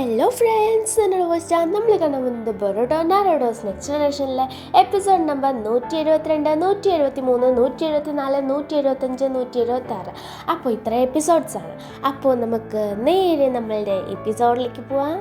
Hello friends, എന്നോട് വെച്ചാൽ നമ്മൾ കാണാൻ പോകുന്നത് ബൊറോട്ടോ നാരോഡോസ് നെക്സ്റ്റ് ജനറേഷനിലെ എപ്പിസോഡ് നമ്പർ 172, 173, 174, 175, 176. അപ്പോൾ ഇത്ര എപ്പിസോഡ്സാണ്. അപ്പോൾ നമുക്ക് നേരെ നമ്മളുടെ എപ്പിസോഡിലേക്ക് പോവാം.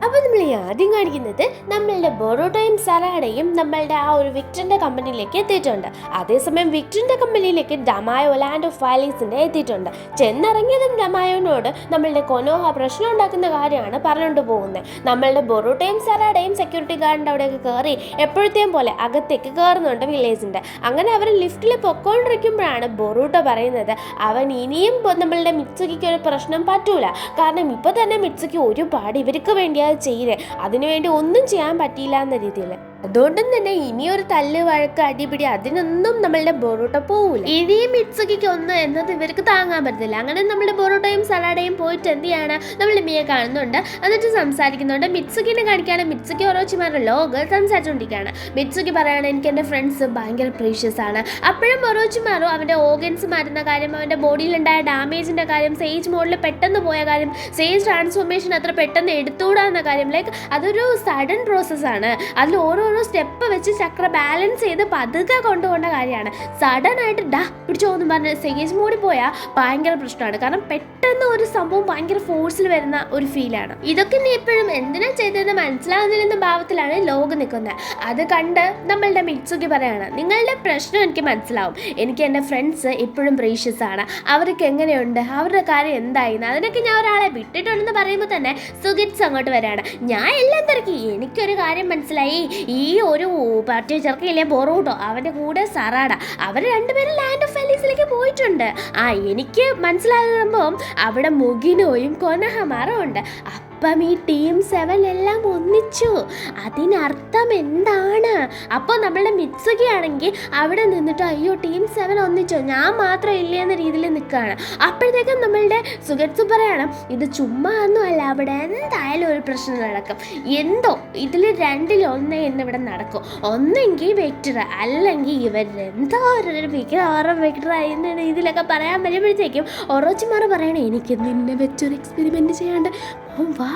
അപ്പോൾ നമ്മൾ ആദ്യം കാണിക്കുന്നത് നമ്മളുടെ ബൊറോട്ടോയും സറാഡയും നമ്മളുടെ ആ ഒരു വിക്ടറിൻ്റെ കമ്പനിയിലേക്ക് എത്തിയിട്ടുണ്ട്. അതേസമയം വിക്ടറിൻ്റെ കമ്പനിയിലേക്ക് ഡമായോ ലാൻഡ് ഓഫ് വാലീസിൻ്റെ എത്തിയിട്ടുണ്ട്. ചെന്നിറങ്ങിയതും ഡമായോനോട് നമ്മളുടെ കൊനോഹ പ്രശ്നം ഉണ്ടാക്കുന്ന കാര്യമാണ് പറഞ്ഞുകൊണ്ട് പോകുന്നത്. നമ്മളുടെ ബൊറോട്ടോയും സറാഡയും സെക്യൂരിറ്റി ഗാർഡിൻ്റെ അവിടെയൊക്കെ കയറി എപ്പോഴത്തെയും പോലെ അകത്തേക്ക് കയറുന്നുണ്ട് വില്ലേജിൻ്റെ. അങ്ങനെ അവർ ലിഫ്റ്റിൽ പൊക്കോണ്ടിരിക്കുമ്പോഴാണ് ബൊറോട്ടോ പറയുന്നത് അവൻ ഇനിയും നമ്മളുടെ മിത്സുക്കിക്ക് ഒരു പ്രശ്നം പറ്റൂല. കാരണം ഇപ്പോൾ തന്നെ മിത്സുക്കി ഒരുപാട് ഇവർക്ക് വേണ്ടി ചെയ്തേ, അതിനുവേണ്ടി ഒന്നും ചെയ്യാൻ പറ്റിയില്ല എന്ന രീതിയിൽ. അതുകൊണ്ടും തന്നെ ഇനിയൊരു തല്ല് വഴക്ക് അടിപിടി അതിനൊന്നും നമ്മളുടെ ബൊറോട്ടോ പോവില്ല. ഇനിയും മിത്സുക്കിക്ക് ഒന്ന് എന്നത് ഇവർക്ക് താങ്ങാൻ പറ്റത്തില്ല. അങ്ങനെ നമ്മുടെ ബൊറോട്ടോയും സലാഡയും പോയിട്ട് എന്ത് ചെയ്യാണ്, നമ്മളുടെ മിയെ കാണുന്നുണ്ട്. എന്നിട്ട് സംസാരിക്കുന്നുണ്ട്. മിത്സുക്കിനെ കാണിക്കുകയാണ്. മിത്സുക്കി ഒറോച്ചിമാരുടെ ലോഗ് സംസാരിച്ചുകൊണ്ടിരിക്കുകയാണ്. മിത്സുക്കി പറയാണ് എനിക്ക് എൻ്റെ ഫ്രണ്ട്സ് ഭയങ്കര പ്രീഷ്യസ് ആണ്. അപ്പോഴും ഒറോച്ചിമാരോ അവൻ്റെ ഓർഗൻസ് മാറ്റുന്ന കാര്യം, അവൻ്റെ ബോഡിയിലുണ്ടായ ഡാമേജിൻ്റെ കാര്യം, സേജ് മോഡിൽ പെട്ടെന്ന് പോയ കാര്യം, സേജ് ട്രാൻസ്ഫോർമേഷൻ അത്ര പെട്ടെന്ന് എടുത്തുകൂടാന്ന കാര്യം, ലൈക്ക് അതൊരു സഡൻ പ്രോസസ്സാണ്. അതിൽ ഓരോ സ്റ്റെപ്പ് വെച്ച് ചക്ര ബാലൻസ് ചെയ്ത് പതുക്കെ കൊണ്ടുപോകേണ്ട കാര്യമാണ്. സഡൻ ആയിട്ട് പിടിച്ചോന്നും പറഞ്ഞ് സേജ് മോഡിൽ പോയാൽ ഭയങ്കര പ്രശ്നമാണ്. കാരണം പെട്ടെന്ന് ഒരു സംഭവം ഭയങ്കര ഫോഴ്സിൽ വരുന്ന ഒരു ഫീലാണ്. ഇതൊക്കെ നീ എപ്പോഴും എന്തിനാ ചെയ്തതെന്ന് മനസ്സിലാവുന്നില്ലെന്ന ഭാവത്തിലാണ് ലോഗ് നിൽക്കുന്നത്. അത് കണ്ട് നമ്മളുടെ മിത്സുക്കി പറയാണ് നിങ്ങളുടെ പ്രശ്നം എനിക്ക് മനസ്സിലാവും. എനിക്ക് എൻ്റെ ഫ്രണ്ട്സ് ഇപ്പോഴും പ്രീഷ്യസ് ആണ്. അവർക്ക് എങ്ങനെയുണ്ട്, അവരുടെ കാര്യം എന്തായിരുന്നു, അതിനൊക്കെ ഞാൻ ഒരാളെ വിട്ടിട്ടുണ്ടെന്ന് പറയുമ്പോൾ തന്നെ സുഗിറ്റ്സ് അങ്ങോട്ട് വരികയാണ്. ഞാൻ എല്ലാം തിരക്കി. എനിക്കൊരു കാര്യം മനസ്സിലായി. ഈ ഒരു പാർട്ടി ചെറുക്കില്ലേ ബൊറോട്ടോ, അവൻ്റെ കൂടെ സറാഡ, അവർ രണ്ടുപേരും ലാൻഡ് ഓഫ് വാലീസിലേക്ക് പോയിട്ടുണ്ട്. എനിക്ക് മനസ്സിലാകുമ്പോൾ അവിടെ മുഗിനോയും കൊനഹമാറും ഉണ്ട്. അപ്പം ഈ ടീം 7 എല്ലാം ഒന്നിച്ചു. അതിനർത്ഥം എന്താണ്? അപ്പോൾ നമ്മളുടെ മിത്സുക്കി ആണെങ്കിൽ അവിടെ നിന്നിട്ട് അയ്യോ ടീം 7 ഒന്നിച്ചോ, ഞാൻ മാത്രം ഇല്ല എന്ന രീതിയിൽ നിൽക്കുകയാണ്. അപ്പോഴത്തേക്കും നമ്മളുടെ സുഗറ്റ്സു പറയണം ഇത് ചുമ്മാ ഒന്നും അല്ല, അവിടെ എന്തായാലും ഒരു പ്രശ്നം നടക്കും. എന്തോ ഇതിൽ രണ്ടിലൊന്നേ എന്നിവിടെ നടക്കും. ഒന്നെങ്കിൽ വെക്ടർ, അല്ലെങ്കിൽ ഇവരെന്തോ ഒരു വെക്ടർ എന്ന രീതിയിലൊക്കെ പറയാൻ വരുമ്പോഴത്തേക്കും ഒറോച്ചിമാർ പറയണേ എനിക്ക് നിന്നെ വെച്ചൊരു എക്സ്പെരിമെൻറ്റ് ചെയ്യാണ്ട് വാ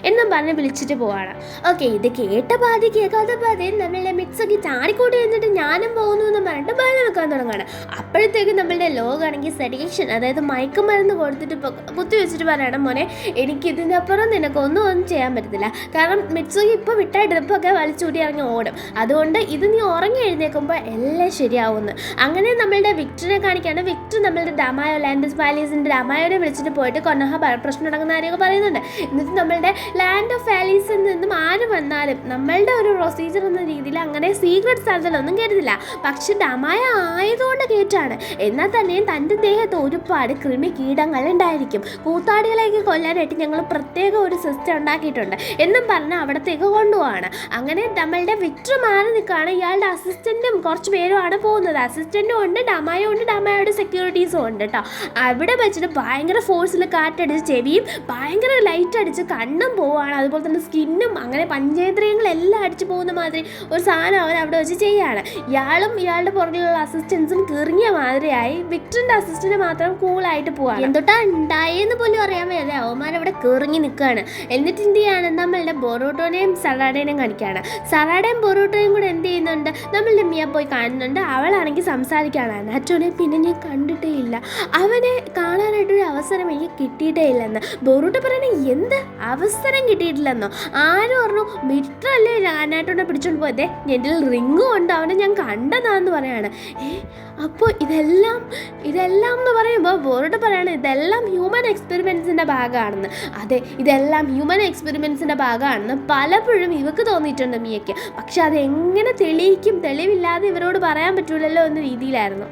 എന്നും പറഞ്ഞ് വിളിച്ചിട്ട് പോവാണ്. ഓക്കെ, ഇത് കേട്ട പാതി കേൾക്കാത്ത പാതി നമ്മളുടെ മിത്സുക്കി ചാടിക്കൂട്ടി എന്നിട്ട് ഞാനും പോകുന്നു എന്ന് പറഞ്ഞിട്ട് ബഹളം വെക്കാൻ തുടങ്ങുകയാണ്. അപ്പോഴത്തേക്കും നമ്മളുടെ ലോകാണെങ്കിൽ സെഡേഷൻ, അതായത് മയക്കുമരുന്ന് കൊടുത്തിട്ട് കുത്തി വെച്ചിട്ട് പറയണം മോനെ എനിക്കിതിനപ്പുറം നിനക്കൊന്നും ചെയ്യാൻ പറ്റത്തില്ല. കാരണം മിത്സുക്കി ഇപ്പോൾ വിട്ടായിട്ടിപ്പൊക്കെ വലിച്ചൂടി ഇറങ്ങി ഓടും. അതുകൊണ്ട് ഇത് നീ ഉറങ്ങി എഴുന്നേൽക്കുമ്പോൾ എല്ലാം ശരിയാവുമെന്ന്. അങ്ങനെ നമ്മളുടെ വിക്ടറിനെ കാണിക്കുകയാണ്. വിക്ടർ നമ്മളുടെ ഡമായോ ലാൻഡ് ഓഫ് വാലീസിൻ്റെ ഡമായോനെ വിളിച്ചിട്ട് പോയിട്ട് കൊനോഹ പ്രശ്നം നടക്കുന്ന കാര്യമൊക്കെ പറയുന്നുണ്ട്. എന്നിട്ട് നമ്മളുടെ ലാൻഡ് ഓഫ് വാലീസിൽ നിന്നും ആര് വന്നാലും നമ്മളുടെ ഒരു പ്രൊസീജിയർ എന്ന രീതിയിൽ അങ്ങനെ സീക്രട്ട് സ്ഥലത്തിലൊന്നും കരുതില്ല. പക്ഷെ ഡമായ ആയതുകൊണ്ട് കേട്ടാണ്. എന്നാൽ തന്നെയും തൻ്റെ ദേഹത്ത് ഒരുപാട് കൃമി കീടങ്ങൾ ഉണ്ടായിരിക്കും. കൂത്താടികളേക്ക് കൊല്ലാനായിട്ട് ഞങ്ങൾ പ്രത്യേക ഒരു സിസ്റ്റം ഉണ്ടാക്കിയിട്ടുണ്ട് എന്നും പറഞ്ഞ് അവിടത്തേക്ക് കൊണ്ടുപോവാണ്. അങ്ങനെ നമ്മളുടെ വിക്ടർ മാറി നിൽക്കുകയാണ്. ഇയാളുടെ അസിസ്റ്റൻറ്റും കുറച്ച് പേരുമാണ് പോകുന്നത്. അസിസ്റ്റൻറ്റും ഉണ്ട്, ഡമായോ ഉണ്ട്, ഡമായോയുടെ സെക്യൂരിറ്റീസും ഉണ്ട് കേട്ടോ. അവിടെ വെച്ചിട്ട് ഭയങ്കര ഫോഴ്സിൽ കാറ്റടിച്ച് ചെവിയും ഭയങ്കര ലൈറ്റ് അടിച്ച് കണ്ണും പോവുകയാണ്. അതുപോലെ തന്നെ സ്കിന്നും അങ്ങനെ പഞ്ചേന്ദ്രിയങ്ങളെല്ലാം അടിച്ചു പോകുന്ന മാതിരി ഒരു സാധനം അവർ അവിടെ വെച്ച് ചെയ്യുകയാണ്. ഇയാളും ഇയാളുടെ പുറകിലുള്ള അസിസ്റ്റൻസും കിറിങ്ങിയ മാതിരിയായി. വിക്ടറിൻ്റെ അസിസ്റ്റന്റ് മാത്രം കൂളായിട്ട് പോവാണ്. എന്തൊട്ടാ ഉണ്ടായെന്ന് പോലും അറിയാൻ വയ്യാതെ അവന്മാരവിടെ കിറിങ്ങി നിൽക്കുകയാണ്. എന്നിട്ട് എന്ത് ചെയ്യാണ്, നമ്മളുടെ ബൊറോട്ടോനെയും സറാഡേനെയും കാണിക്കുകയാണ്. സറാഡയും ബൊറോട്ടോയും കൂടെ എന്ത് ചെയ്യുന്നുണ്ട്, നമ്മളുടെ മിയ പോയി കാണുന്നുണ്ട്. അവളാണെങ്കിൽ സംസാരിക്കുകയാണ്. അനാറ്റോനെ പിന്നെ ഞാൻ കണ്ടിട്ടേ ഇല്ല, അവനെ കാണാനായിട്ടൊരു അവസരം എനിക്ക് കിട്ടിയിട്ടേ ഇല്ലെന്ന്. ബൊറോട്ടോ പറയണേ എന്ത് അവസരം കിട്ടിയിട്ടില്ലെന്നോ? ആരും പറഞ്ഞു മിത്രല്ലേ അനാറ്റോനെ പിടിച്ചോണ്ട് പോയതേ, എൻ്റെ റിങ്ങും ഉണ്ട്, അവനെ ഞാൻ കണ്ടതാന്ന് പറയാണ്. അപ്പോൾ ഇതെല്ലാം എന്ന് പറയുമ്പോൾ ബോറോട്ട് പറയാണ് ഇതെല്ലാം ഹ്യൂമൻ എക്സ്പെരിമെൻറ്റ്സിൻ്റെ ഭാഗമാണെന്ന്. അതെ, ഇതെല്ലാം ഹ്യൂമൻ എക്സ്പെരിമെൻറ്റ്സിൻ്റെ ഭാഗമാണെന്ന് പലപ്പോഴും ഇവർക്ക് തോന്നിയിട്ടുണ്ട് മിയയ്ക്ക്. പക്ഷെ അതെങ്ങനെ തെളിയിക്കും, തെളിവില്ലാതെ ഇവരോട് പറയാൻ പറ്റൂലല്ലോ എന്ന രീതിയിലായിരുന്നു.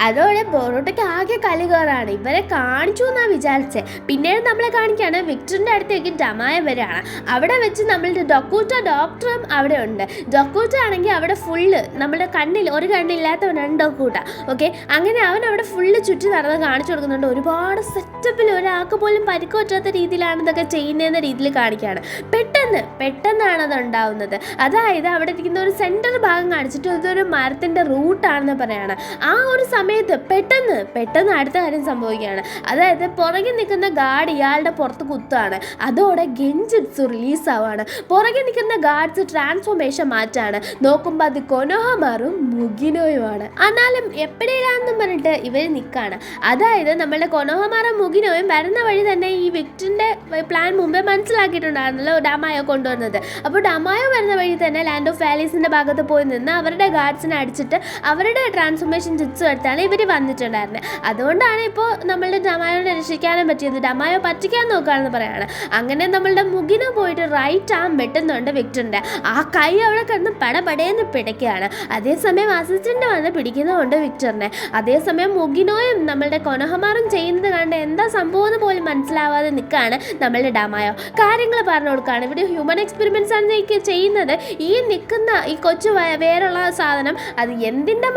അതോടെ ബൊറോട്ടയ്ക്ക് ആകെ കളി കയറാണ്. ഇവരെ കാണിച്ചു എന്നാണ് വിചാരിച്ചത്. പിന്നീട് നമ്മളെ കാണിക്കുകയാണ് വിക്ടറിൻ്റെ അടുത്തേക്ക് ഡമായ വരെയാണ്. അവിടെ വെച്ച് നമ്മളുടെ ഡോക്ടറും അവിടെ ഉണ്ട്. ഡൊക്കൂട്ട ആണെങ്കിൽ അവിടെ ഫുള്ള് നമ്മുടെ കണ്ണിൽ ഒരു കണ്ണില്ലാത്തവനാണ് ഡൊക്കൂട്ട. ഓക്കെ, അങ്ങനെ അവൻ അവിടെ ഫുള്ള് ചുറ്റി നടന്ന് കാണിച്ചു കൊടുക്കുന്നുണ്ട്. ഒരുപാട് സെറ്റപ്പിൽ ഒരാൾക്ക് പോലും പരിക്ക് പറ്റാത്ത രീതിയിലാണ് ഇതൊക്കെ ചെയ്യുന്നതെന്ന രീതിയിൽ കാണിക്കുകയാണ്. പെട്ടെന്ന് പെട്ടെന്നാണ് അത് ഉണ്ടാവുന്നത്. അതായത് അവിടെ ഇരിക്കുന്ന ഒരു സെൻറ്റർ ഭാഗം കാണിച്ചിട്ട് ഇതൊരു മരത്തിൻ്റെ റൂട്ടാണെന്ന് പറയാണ്. ആ ഒരു സമയത്ത് പെട്ടെന്ന് അടുത്ത കാര്യം സംഭവിക്കുകയാണ്. അതായത് പുറകെ നിൽക്കുന്ന ഗാർഡ് ഇയാളുടെ പുറത്ത് കുത്താണ്. അതോടെ ഗെഞ്ചിറ്റ്സു റിലീസാവാണ്. പുറകെ നിൽക്കുന്ന ഗാർഡ്സ് ട്രാൻസ്ഫോർമേഷൻ മാറ്റാണ്. നോക്കുമ്പോൾ അത് കൊനോഹമാറും മുഗിനോയുമാണ്. എന്നാലും എപ്പോഴേലാണെന്നും പറഞ്ഞിട്ട് ഇവർ നിൽക്കുകയാണ്. അതായത് നമ്മളുടെ കൊനോഹമാറും മുഗിനോയും വരുന്ന വഴി തന്നെ ഈ വിക്ടറിൻ്റെ പ്ലാൻ മുമ്പേ മനസ്സിലാക്കിയിട്ടുണ്ടായിരുന്നല്ലോ ഡമായോ കൊണ്ടുവന്നത്. അപ്പോൾ ഡമായോ വരുന്ന വഴി തന്നെ ലാൻഡ് ഓഫ് വാലീസിൻ്റെ ഭാഗത്ത് പോയി നിന്ന് അവരുടെ ഗാർഡ്സിനെ അടിച്ചിട്ട് അവരുടെ ട്രാൻസ്ഫോർമേഷൻ ജിറ്റ്സു എടുത്താണ് ഇവർ വന്നിട്ടുണ്ടായിരുന്നത്. അതുകൊണ്ടാണ് ഇപ്പോൾ നമ്മളുടെ ഡമായോനെ രക്ഷിക്കാനും പറ്റിയത്. ഡമായോ പറ്റിക്കാൻ നോക്കുകയാണെന്ന് പറയാണ്. അങ്ങനെ നമ്മളുടെ മുഗിനോ പോയിട്ട് റൈറ്റ് ആം വെട്ടുന്നുണ്ട് വിക്ടറിൻ്റെ. ആ കൈ അവിടെ കിടന്ന് പടപടയെന്ന് പിടയ്ക്കുകയാണ്. അതേസമയം അസിസ്റ്റൻ്റ് വന്ന് പിടിക്കുന്നുണ്ട് വിക്ടറിനെ. അതേസമയം മുഗിനോയും നമ്മളുടെ കൊനോഹമാറും ചെയ്യുന്നത് കണ്ട് എന്താ സംഭവം എന്ന് പോലും മനസ്സിലാവാതെ നിൽക്കുകയാണ് നമ്മളുടെ ഡമായോ. കാര്യങ്ങൾ പറഞ്ഞു കൊടുക്കുകയാണ്. ഇവിടെ ഹ്യൂമൻ എക്സ്പെരിമെൻറ്റ്സ് ആണ് ചെയ്യുന്നത്. ഈ നിൽക്കുന്ന ഈ കൊച്ചു വേറുള്ള സാധനം അത് എന്തിൻ്റെ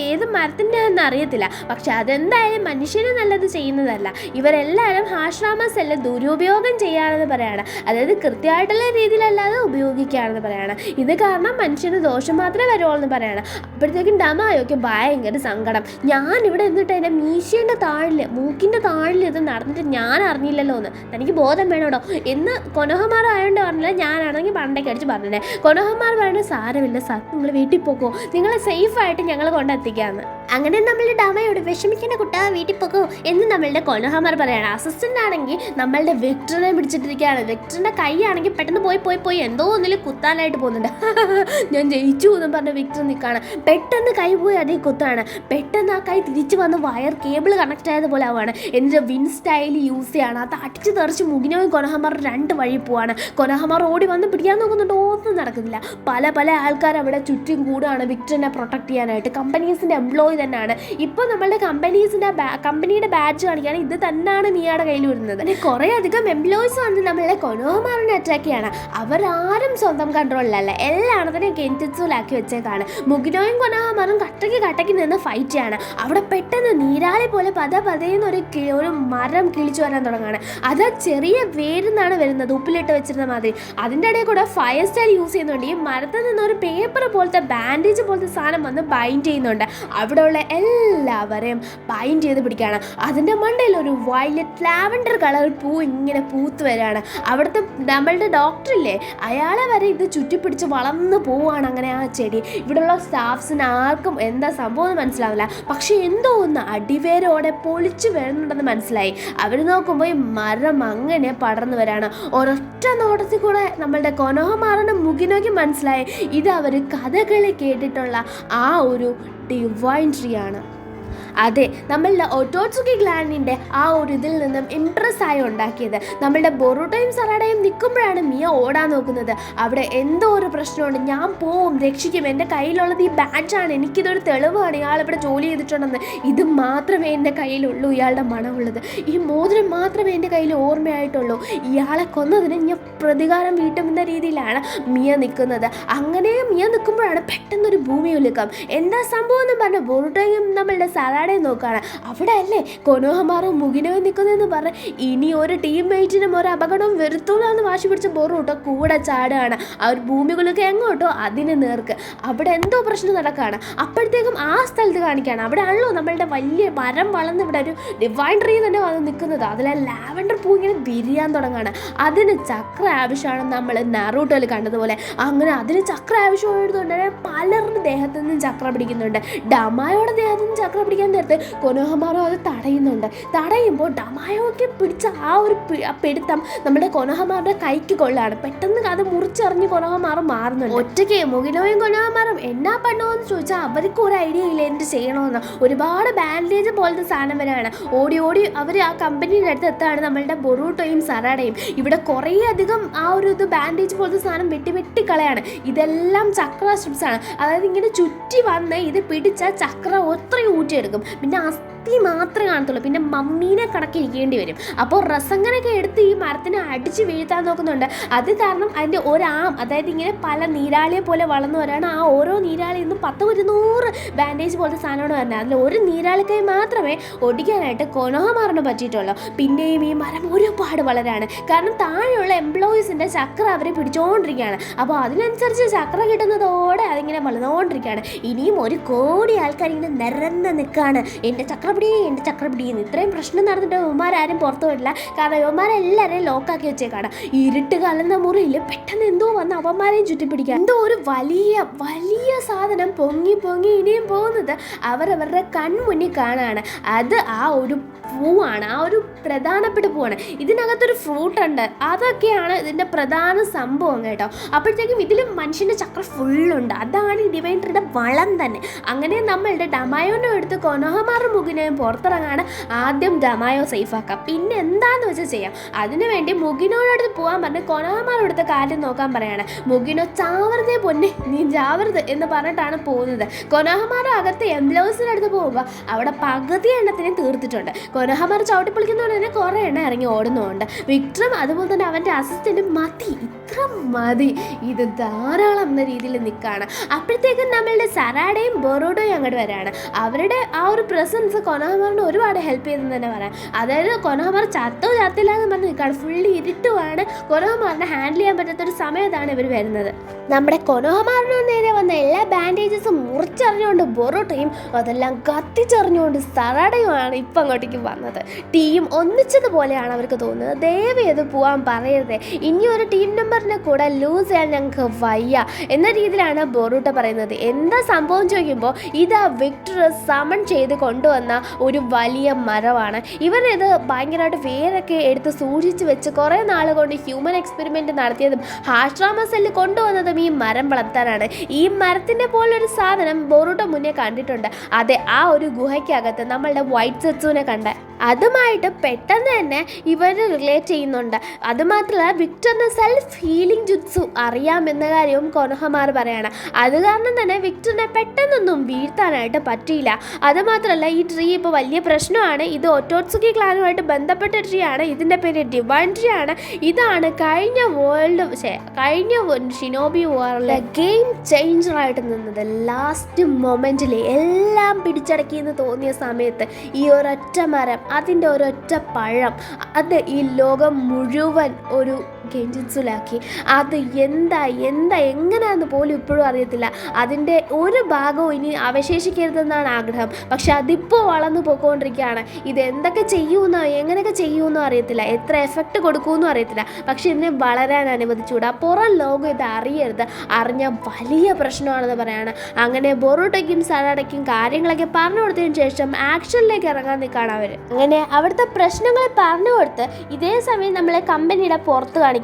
ഏത് മരത്തിൻ്റെ എന്ന് അറിയത്തില്ല. പക്ഷെ അതെന്തായാലും മനുഷ്യന് നല്ലത് ചെയ്യുന്നതല്ല. ഇവരെല്ലാവരും ആശ്രാമ സെല്ല് ദുരുപയോഗം ചെയ്യാണെന്ന് പറയാണ്. അതായത് കൃത്യമായിട്ടുള്ള രീതിയിലല്ലാതെ ഉപയോഗിക്കുകയാണെന്ന് പറയാണ്. ഇത് കാരണം മനുഷ്യന് ദോഷം മാത്രമേ വരുള്ളൂ എന്ന് പറയാണ്. അപ്പോഴത്തേക്കും ഡമായോക്ക് ഭയങ്കര സങ്കടം. ഞാനിവിടെ എന്നിട്ട് എൻ്റെ മീശയുടെ താഴിൽ മൂക്കിൻ്റെ താഴിൽ ഇത് നടന്നിട്ട് ഞാൻ അറിഞ്ഞില്ലല്ലോ എന്ന്. തനിക്ക് ബോധം വേണോടോ എന്ന് കൊനോഹമാർ ആയതുകൊണ്ട് പറഞ്ഞില്ല. ഞാനാണെങ്കിൽ പണ്ടൊക്കെ അടിച്ച് പറഞ്ഞേ. കൊനോഹമാർ പറയുന്നത് സാരമില്ല സാർ, നിങ്ങൾ വീട്ടിൽ പോക്കോ, നിങ്ങളെ സേഫായിട്ട് ഞങ്ങൾ കൊണ്ടെത്തിക്കാമെന്ന്. അങ്ങനെ നമ്മളുടെ ഡമായോട് വിഷമിക്കേണ്ട കുട്ടാ വീട്ടിൽ പോകോ എന്ന് നമ്മളുടെ കൊനോഹമാർ പറയാണ്. അസിസ്റ്റൻ്റ് ആണെങ്കിൽ നമ്മളുടെ വിക്ടറിനെ പിടിച്ചിട്ടിരിക്കുകയാണ്. വിക്ടറിൻ്റെ കൈ ആണെങ്കിൽ പെട്ടെന്ന് പോയി എന്തോ ഒന്നിലും കുത്താനായിട്ട് പോകുന്നുണ്ട്. ഞാൻ ജയിച്ചു എന്നും പറഞ്ഞ് വിക്ടർ നിൽക്കുകയാണ്. പെട്ടെന്ന് കൈ പോയി അതേ കുത്താണ്. പെട്ടെന്ന് ആ കൈ തിരിച്ചു വന്ന് വയർ കേബിൾ കണക്ട് ആയതുപോലെ ആവുകയാണ്. എന്നിട്ട് വിൻ സ്റ്റൈൽ യൂസ് ചെയ്യാണ്. അത് അടിച്ച് തെറിച്ച് മുഗിനോയും കൊനോഹമാർ രണ്ട് വഴി പോവാണ്. കൊനോഹമാർ ഓടി വന്ന് പിടിക്കാൻ നോക്കുന്നുണ്ട്. ഒന്നും നടക്കുന്നില്ല. പല ആൾക്കാർ അവിടെ ചുറ്റും കൂടുകയാണ് വിക്ടറിനെ പ്രൊട്ടക്ട് ചെയ്യാനായിട്ട്. കമ്പനീസിൻ്റെ എംപ്ലോയി തന്നെയാണ്. ഇപ്പോൾ നമ്മളുടെ കമ്പനിയുടെ ബാഡ്ജ് കാണിക്കുകയാണ്. ഇത് തന്നെയാണ് മിയയുടെ കയ്യിൽ വരുന്നത്. കുറേ അധികം എംപ്ലോയീസ് വന്ന് നമ്മളുടെ കൊനോഹമാറിനെ അറ്റാക്ക് ചെയ്യാണ്. അവരാരും സ്വന്തം കൺട്രോളിലല്ല, എല്ലായിടത്തിനും ഗെഞ്ചിറ്റ്സുലാക്കി വെച്ചേക്കാണ്. മുഗിനോയും കൊനോഹമാറും കട്ടയ്ക്ക് നിന്ന് ഫൈറ്റ് ചെയ്യാണ്. അവിടെ പെട്ടെന്ന് നീരാളി പോലെ പതയെന്നൊരു ഒരു മരം കിളിച്ചു വരാൻ തുടങ്ങുകയാണ്. അത് ചെറിയ വേരുന്നാണ് വരുന്നത്, ഉപ്പിലിട്ട് വെച്ചിരുന്ന മാതിരി. അതിൻ്റെ ഇടയിൽ കൂടെ ഫയർ സ്റ്റൈൽ യൂസ് ചെയ്യുന്നുണ്ട്. ഈ മരത്തിൽ നിന്നൊരു പേപ്പർ പോലത്തെ ബാൻഡേജ് പോലത്തെ സാധനം വന്ന് ബൈൻഡ് ചെയ്യുന്നുണ്ട്. അവിടെയുള്ള എല്ലാവരെയും ബൈൻഡ് ചെയ്ത് പിടിക്കുകയാണ്. അതിൻ്റെ മണ്ടയിൽ ഒരു വയലറ്റ് ലാവൻഡർ കളർ പൂ ഇങ്ങനെ പൂത്ത് വരികയാണ്. അവിടുത്തെ നമ്മളുടെ ഡോക്ടറില്ലേ അയാളെ വരെ ഇത് ചുറ്റിപ്പിടിച്ച് വളർന്ന് പോവുകയാണ്. അങ്ങനെ ആ ചെടി ഇവിടെയുള്ള സ്റ്റാഫ്സിന് ആർക്കും എന്താ സംഭവം മനസ്സിലാവില്ല. പക്ഷെ എന്തോ ഒന്ന് അടിവേരോടെ പൊളിച്ചു വരുന്നുണ്ടെന്ന് മനസ്സിലായി. അവർ നോക്കുമ്പോൾ ഈ മരം അങ്ങനെ പടർന്നു വരാണ്. ഒരൊറ്റ നോട്ടത്തിൽ കൂടെ നമ്മളുടെ കൊനോഹമാറിനും മുഗിനോയ്ക്ക് മനസ്സിലായി ഇത് അവർ കഥകളി കേട്ടിട്ടുള്ള ആ ഒരു ഡിവൈൻ ട്രീ ആണ്. അതെ, നമ്മളുടെ ഒട്ടോട്സുക്കി ക്ലാനിൻ്റെ ആ ഒരു ഇതിൽ നിന്നും ഇംപ്രസ് ആയി ഉണ്ടാക്കിയത്. നമ്മളുടെ ബൊറൂട്ടോയും സറാഡയും നിൽക്കുമ്പോഴാണ് മിയ ഓടാൻ നോക്കുന്നത്. അവിടെ എന്തോ ഒരു പ്രശ്നമുണ്ട്, ഞാൻ പോവും രക്ഷിക്കും, എൻ്റെ കയ്യിലുള്ളത് ഈ ബാഡ്ജാണ്, എനിക്കിതൊരു തെളിവാണ് ഇയാളിവിടെ ജോലി ചെയ്തിട്ടുണ്ടെന്ന്. ഇത് മാത്രമേ എൻ്റെ കയ്യിലുള്ളൂ, ഇയാളുടെ മണമുള്ളത്. ഈ മോതിരം മാത്രമേ എൻ്റെ കയ്യിൽ ഓർമ്മയായിട്ടുള്ളൂ. ഇയാളെ കൊന്നതിന് ഞാൻ പ്രതികാരം വീട്ടുമെന്ന രീതിയിലാണ് മിയ നിൽക്കുന്നത്. അങ്ങനെ മിയ നിൽക്കുമ്പോഴാണ് പെട്ടെന്നൊരു ഭൂമി ഉലുക്കം. എന്താ സംഭവം എന്ന് പറഞ്ഞ ബൊറൂട്ടോയും നമ്മളുടെ സറാഡയും നോക്കുകയാണ്. അവിടെ അല്ലേ കൊനോഹമാറും മുഗിനോയും നിൽക്കുന്നതെന്ന് പറഞ്ഞ് ഇനി ഒരു ടീംമേറ്റിനും ഒരു അപകടവും വരുത്തൂലെന്ന് വാശി പിടിച്ച ബൊറൂട്ടോ കൂടെ ചാടുകയാണ്. ആ ഒരു ഭൂമികളൊക്കെ എങ്ങോട്ടോ അതിന് നേർക്ക്. അവിടെ എന്തോ പ്രശ്നം നടക്കുകയാണ്. അപ്പോഴത്തേക്കും ആ സ്ഥലത്ത് കാണിക്കുകയാണ്. അവിടെ ആണല്ലോ നമ്മളുടെ വലിയ മരം വളർന്ന് ഇവിടെ ഒരു ഡിവൈൻ ട്രീ തന്നെ വന്ന് നിൽക്കുന്നത്. അതിലെ ലാവൻഡർ പൂ ഇങ്ങനെ വിരിയാൻ തുടങ്ങുകയാണ്. അതിന് ചക്ര ആവശ്യമാണ് നമ്മൾ നാറൂട്ടോയിൽ കണ്ടതുപോലെ. അങ്ങനെ അതിന് ചക്ര ആവശ്യമായതുകൊണ്ട് തന്നെ പലരുടെ ദേഹത്തു നിന്നും ചക്ര പിടിക്കുന്നുണ്ട്. ഡമായോയുടെ ദേഹത്തു നിന്ന് ചക്ര പിടിക്കാൻ നേരത്ത് കൊനോഹമാറോ അത് തടയുമ്പോൾ ഡമായോക്ക് പിടിച്ച ആ ഒരു പിടുത്തം നമ്മുടെ കൊനോഹമാറുടെ കൈക്ക് കൊള്ളാണ്. പെട്ടെന്ന് അത് മുറിച്ചറിഞ്ഞ് കൊനോഹമാറും മാറുന്നുണ്ട്. ഒറ്റയ്ക്ക് മുഗിനോയും കൊനോഹമാറും എന്നാ പണോന്ന് ചോദിച്ചാൽ അവർക്ക് ഒരു ഐഡിയ ഇല്ല എന്ത് ചെയ്യണമെന്ന്. ഒരുപാട് ബാൻഡേജ് പോലത്തെ സാധനം വരെയാണ്. ഓടി അവർ ആ കമ്പനിയുടെ അടുത്ത് എത്താണ് നമ്മളുടെ ബൊറൂട്ടോയും സറാഡയും. ഇവിടെ കുറേ അധികം ആ ഒരു ഇത് ബാൻഡേജ് പോലത്തെ സാധനം വെട്ടി കളയാണ്. ഇതെല്ലാം ചക്ര സ്ട്രിപ്സ് ആണ്. അതായത് ഇങ്ങനെ ചുറ്റി വന്ന് ഇത് പിടിച്ച ചക്ര ഒത്രയും ഊറ്റിയെടുക്കും. പിന്നെ അസ്ഥി മാത്രമേ കാണത്തുള്ളൂ. പിന്നെ മമ്മീനെ കണക്കിരിക്കേണ്ടി വരും. അപ്പോൾ റസങ്ങനൊക്കെ എടുത്ത് ഈ മരത്തിനെ അടിച്ച് വീഴ്ത്താൻ നോക്കുന്നുണ്ട്. അത് കാരണം അതിൻ്റെ ഒരാം, അതായത് ഇങ്ങനെ പല നീരാളിയെ പോലെ വളർന്നു വരാണ്. ആ ഓരോ നീരാളിയിൽ നിന്നും 10-100 ബാൻഡേജ് പോലത്തെ സാധനമാണ് വരുന്നത്. അതിൽ ഒരു നീരാളിക്കായി മാത്രമേ ഒടിക്കാനായിട്ട് കൊനോഹമാറിന് പറ്റിയിട്ടുള്ളൂ. പിന്നെയും ഈ മരം ഒരുപാട് വളരാണ്. കാരണം താഴെയുള്ള എംപ്ലോയീസിൻ്റെ തന്നെ ചക്ര അവരെ പിടിച്ചുകൊണ്ടിരിക്കുകയാണ്. അപ്പോൾ അതിനനുസരിച്ച് ചക്ര കിട്ടുന്നതോടെ അതിങ്ങനെ വളർന്നുകൊണ്ടിരിക്കുകയാണ്. ഇനിയും 1 കോടി ആൾക്കാർ ഇങ്ങനെ നിരന്ന് നിൽക്കുകയാണ്, എൻ്റെ ചക്രപിടി എൻ്റെ ചക്രപിടി എന്ന്. ഇത്രയും പ്രശ്നം നടന്നിട്ട് യുവമാരും പുറത്തു വരില്ല, കാരണം യുവമാരെല്ലാവരെയും ലോക്കാക്കി വെച്ചേക്കാണ്. ഇരുട്ട് കലർന്ന മുറിയിൽ പെട്ടെന്ന് എന്തോ വന്ന് അവന്മാരെയും ചുറ്റിപ്പിടിക്കുക. എന്തോ ഒരു വലിയ വലിയ സാധനം പൊങ്ങി പൊങ്ങി ഇനിയും പോകുന്നത് അവരവരുടെ കൺമുന്നിൽ കാണാണ്. അത് ആ ഒരു പൂവാണ്, ആ ഒരു പ്രധാനപ്പെട്ട പൂവാണ്. ഇതിനകത്തൊരു ഫ്രൂട്ട് ഉണ്ട്, അതൊക്കെയാണ് ഇതിൻ്റെ പ്രധാന സംഭവം കേട്ടോ. അപ്പോഴത്തേക്കും ഇതിൽ മനുഷ്യൻ്റെ ചക്ര ഫുള്ളുണ്ട്. അതാണ് ഈ ഡിവൈൻ ട്രീയുടെ വളം തന്നെ. അങ്ങനെ നമ്മളുടെ ഡമായോനെ എടുത്ത് കൊനോഹമാറും മുഗിനെയും പുറത്തിറങ്ങാണ്. ആദ്യം ഡമായോ സേഫാക്കാം, പിന്നെ എന്താന്ന് വെച്ചാൽ ചെയ്യാം. അതിനുവേണ്ടി മുഗിനോടടുത്ത് പോകാൻ പറഞ്ഞ് കൊനോഹമാരോടുത്ത് കാര്യം നോക്കാൻ പറയാണ്. മുഗിനോ ചാവരുതേ പൊന്നെ നീ ചാവരുത് എന്ന് പറഞ്ഞിട്ടാണ് പോകുന്നത്. കൊനോഹമാരുടെ അകത്ത് എംപ്ലോയീസിൻ്റെ അടുത്ത് പോകുമ്പോൾ അവിടെ പകുതി എണ്ണത്തിനെ തീർത്തിട്ടുണ്ട്. കൊനോഹമാർ ചവിട്ടിപ്പൊളിക്കുന്നതുകൊണ്ട് തന്നെ കുറേ എണ്ണം ഇറങ്ങി ഓടുന്നുണ്ട്. വിക്രം അതുപോലെ തന്നെ അവൻ്റെ അസിസ്റ്റൻറ്റ് മതി, ഇത്ര മതി, ഇത് ധാരാളം എന്ന രീതിയിൽ നിൽക്കുകയാണ്. അപ്പോഴത്തേക്കും നമ്മളുടെ സറാഡയും ബൊറോഡോയും അങ്ങോട്ട് വരികയാണ്. അവരുടെ ആ ഒരു പ്രസൻസ് കൊനോഹമാറിനെ ഒരുപാട് ഹെൽപ്പ് ചെയ്തെന്ന് തന്നെ പറയാം. അതായത് കൊനോഹമാർ ചത്തോ ചത്തില്ല എന്ന് പറഞ്ഞ് നിൽക്കുകയാണ്. ഫുള്ളി ഇരുട്ടുമാണ്, കൊനോഹമാറിനെ ഹാൻഡിൽ ചെയ്യാൻ പറ്റാത്തൊരു സമയത്താണ് ഇവർ വരുന്നത്. നമ്മുടെ കൊനോഹമാറിന് നേരെ വന്ന എല്ലാ ബാൻഡേജസും മുറിച്ചെറിഞ്ഞുകൊണ്ട് ബൊറോട്ടയും അതെല്ലാം കത്തിച്ചെറിഞ്ഞുകൊണ്ട് സറാഡയുമാണ് ഇപ്പം അങ്ങോട്ടേക്ക് വന്നത്. ടീം ഒന്നിച്ചതുപോലെയാണ് അവർക്ക് തോന്നുന്നത്. ദയവേത് പോകാൻ പറയരുത്, ഇനി ഒരു ടീം നമ്പറിനെ കൂടെ ലൂസ് ചെയ്യാൻ ഞങ്ങൾക്ക് വയ്യ എന്ന രീതിയിലാണ് ബൊറൂട്ട പറയുന്നത്. എന്താ സംഭവം ചോദിക്കുമ്പോൾ ഇതാ വിക്ടർ സമൺ ചെയ്ത് കൊണ്ടുവന്ന ഒരു വലിയ മരമാണ്. ഇവരിത് ഭയങ്കരമായിട്ട് വേരൊക്കെ എടുത്ത് സൂക്ഷിച്ച് വെച്ച് കുറേ നാൾ കൊണ്ട് ഹ്യൂമൻ എക്സ്പെരിമെൻറ്റ് നടത്തിയതും ഹാഷ്ട്രാമ സെല്ല് കൊണ്ടുവന്നതും ഈ മരം വളർത്താനാണ്. ഈ മരത്തിൻ്റെ പോലൊരു സാധനം ബൊറൂട്ട മുന്നേ കണ്ടിട്ടുണ്ട്. അതെ, ആ ഒരു ഗുഹയ്ക്കകത്ത് നമ്മളുടെ വൈറ്റ് സെറ്റ്സുവിനെ കണ്ട അതുമായിട്ട് പെട്ടെന്ന് തന്നെ ഇവർ റിലേറ്റ് ചെയ്യുന്നുണ്ട്. അതുമാത്രമല്ല വിക്ടറിന് സെൽഫ് ഹീലിംഗ് ജുത്സു അറിയാമെന്ന കാര്യവും കൊനോഹമാർ പറയാണ്. അത് കാരണം തന്നെ വിക്ടറിനെ പെട്ടെന്നൊന്നും വീഴ്ത്താനായിട്ട് പറ്റിയില്ല. അതുമാത്രമല്ല ഈ ട്രീ ഇപ്പോൾ വലിയ പ്രശ്നമാണ്. ഇത് ഒറ്റോട്സുക്കി ക്ലാനുമായിട്ട് ബന്ധപ്പെട്ട ട്രീ ആണ്. ഇതിൻ്റെ പേര് ഡിവൈൻ ട്രീ ആണ്. ഇതാണ് കഴിഞ്ഞ ഷിനോബി വാറിലെ ഗെയിം ചേഞ്ചറായിട്ട് നിന്നത്. ലാസ്റ്റ് മൊമെൻറ്റിൽ എല്ലാം പിടിച്ചടക്കിയെന്ന് തോന്നിയ സമയത്ത് ഈ ഒരൊറ്റ മരം, അതിൻ്റെ ഒരൊറ്റ പഴം, അത് ഈ ലോകം മുഴുവൻ ഒരു ഗെയിംജിൻസിലാക്കി. അത് എങ്ങനെയാണെന്ന് പോലും ഇപ്പോഴും അറിയത്തില്ല. അതിൻ്റെ ഒരു ഭാഗവും ഇനി അവശേഷിക്കരുതെന്നാണ് ആഗ്രഹം. പക്ഷെ അതിപ്പോൾ വളർന്നു പോയിക്കൊണ്ടിരിക്കുകയാണ്. ഇത് എന്തൊക്കെ ചെയ്യുമെന്നോ എങ്ങനെയൊക്കെ ചെയ്യുമെന്നോ അറിയത്തില്ല, എത്ര എഫക്റ്റ് കൊടുക്കുമെന്നും അറിയത്തില്ല. പക്ഷെ ഇതിനെ വളരാൻ അനുവദിച്ചുകൂടാ. പുറം ലോകം ഇത് അറിയരുത്, അറിഞ്ഞാൽ വലിയ പ്രശ്നമാണെന്ന് പറയാണ്. അങ്ങനെ ബൊറൂട്ടയ്ക്കും സറാഡയ്ക്കും കാര്യങ്ങളൊക്കെ പറഞ്ഞു കൊടുത്തതിന് ശേഷം ആക്ഷനിലേക്ക് ഇറങ്ങാൻ നിൽക്കുകയാണ് അവർ. അങ്ങനെ അവിടുത്തെ പ്രശ്നങ്ങൾ പറഞ്ഞു കൊടുത്ത് ഇതേ സമയം നമ്മളെ കമ്പനിയുടെ പുറത്ത് കാണിക്കുകയാണ്.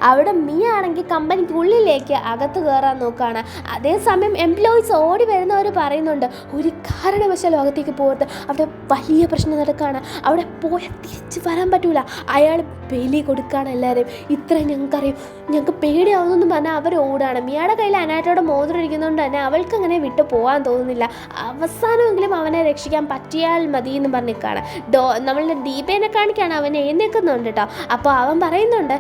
അവിടെ മിയ ആണെങ്കിൽ കമ്പനിക്ക് ഉള്ളിലേക്ക് അകത്ത് കയറാൻ നോക്കുകയാണ്. അതേസമയം എംപ്ലോയീസ് ഓടി വരുന്നവർ പറയുന്നുണ്ട് ഒരു കാരണവശാലും അകത്തേക്ക് പോകരുത്, അവിടെ വലിയ പ്രശ്നം നടക്കുകയാണ്, അവിടെ പോയാൽ തിരിച്ച് വരാൻ പറ്റൂല, അയാൾ ബലി കൊടുക്കുകയാണ് എല്ലാവരും, ഇത്രയും ഞങ്ങൾക്കറിയും, ഞങ്ങൾക്ക് പേടിയാവുന്നെന്ന് പറഞ്ഞാൽ അവർ ഓടാണ്. മിയയുടെ കയ്യിൽ അനാറ്റോടെ മോതിരം ഇരിക്കുന്നതുകൊണ്ട് തന്നെ അവൾക്ക് അങ്ങനെ വിട്ടു പോകാൻ തോന്നുന്നില്ല. അവസാനമെങ്കിലും അവനെ രക്ഷിക്കാൻ പറ്റിയാൽ മതി എന്ന് പറഞ്ഞ് നിൽക്കുകയാണ്. നമ്മളുടെ ദീപേനെ കാണിക്കുകയാണ്, അവൻ എഴുന്നേൽക്കുന്നുണ്ട് കേട്ടോ. അപ്പോൾ അവൻ പറയുന്നുണ്ട്,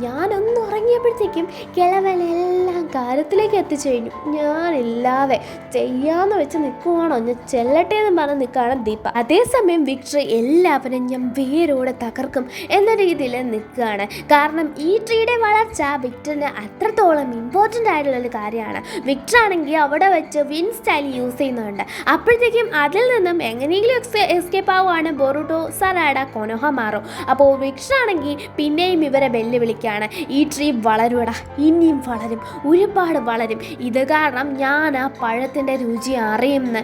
ഞാനൊന്ന് ഉറങ്ങിയപ്പോഴത്തേക്കും കിളവനെല്ലാം കാര്യത്തിലേക്ക് എത്തിച്ചു കഴിഞ്ഞു, ഞാനില്ലാതെ ചെയ്യാന്ന് വെച്ച് നിൽക്കുവാണോ, ഞാൻ ചെല്ലട്ടെ എന്ന് പറഞ്ഞ് നിൽക്കുകയാണ് ദീപ. അതേസമയം വിക്ടർ എല്ലാവരും ഞാൻ വേരോടെ തകർക്കും എന്ന രീതിയിൽ നിൽക്കുകയാണ്. കാരണം ഈ ട്രീയുടെ വളർച്ച വിക്ടറിന് അത്രത്തോളം ഇമ്പോർട്ടൻ്റ് ആയിട്ടുള്ളൊരു കാര്യമാണ്. വിക്ടർ ആണെങ്കിൽ അവിടെ വെച്ച് വിൻ സ്റ്റൈൽ യൂസ് ചെയ്യുന്നുണ്ട്. അപ്പോഴത്തേക്കും അതിൽ നിന്നും എങ്ങനെയെങ്കിലും എസ്കേപ്പ് ആവുകയാണ് ബൊറൂട്ടോ, സറാഡ, കൊനോഹമാറോ. അപ്പോൾ വിക്ടർ ആണെങ്കിൽ പിന്നെയും ഇവരെ വെല്ലുവിളിക്കുകയാണ്. ഈ ട്രീ വളരുവടാ, ഇനിയും വളരും, ഒരുപാട് വളരും, ഇത് കാരണം ഞാൻ ആ പഴത്തിൻ്റെ രുചി അറിയുമെന്ന്.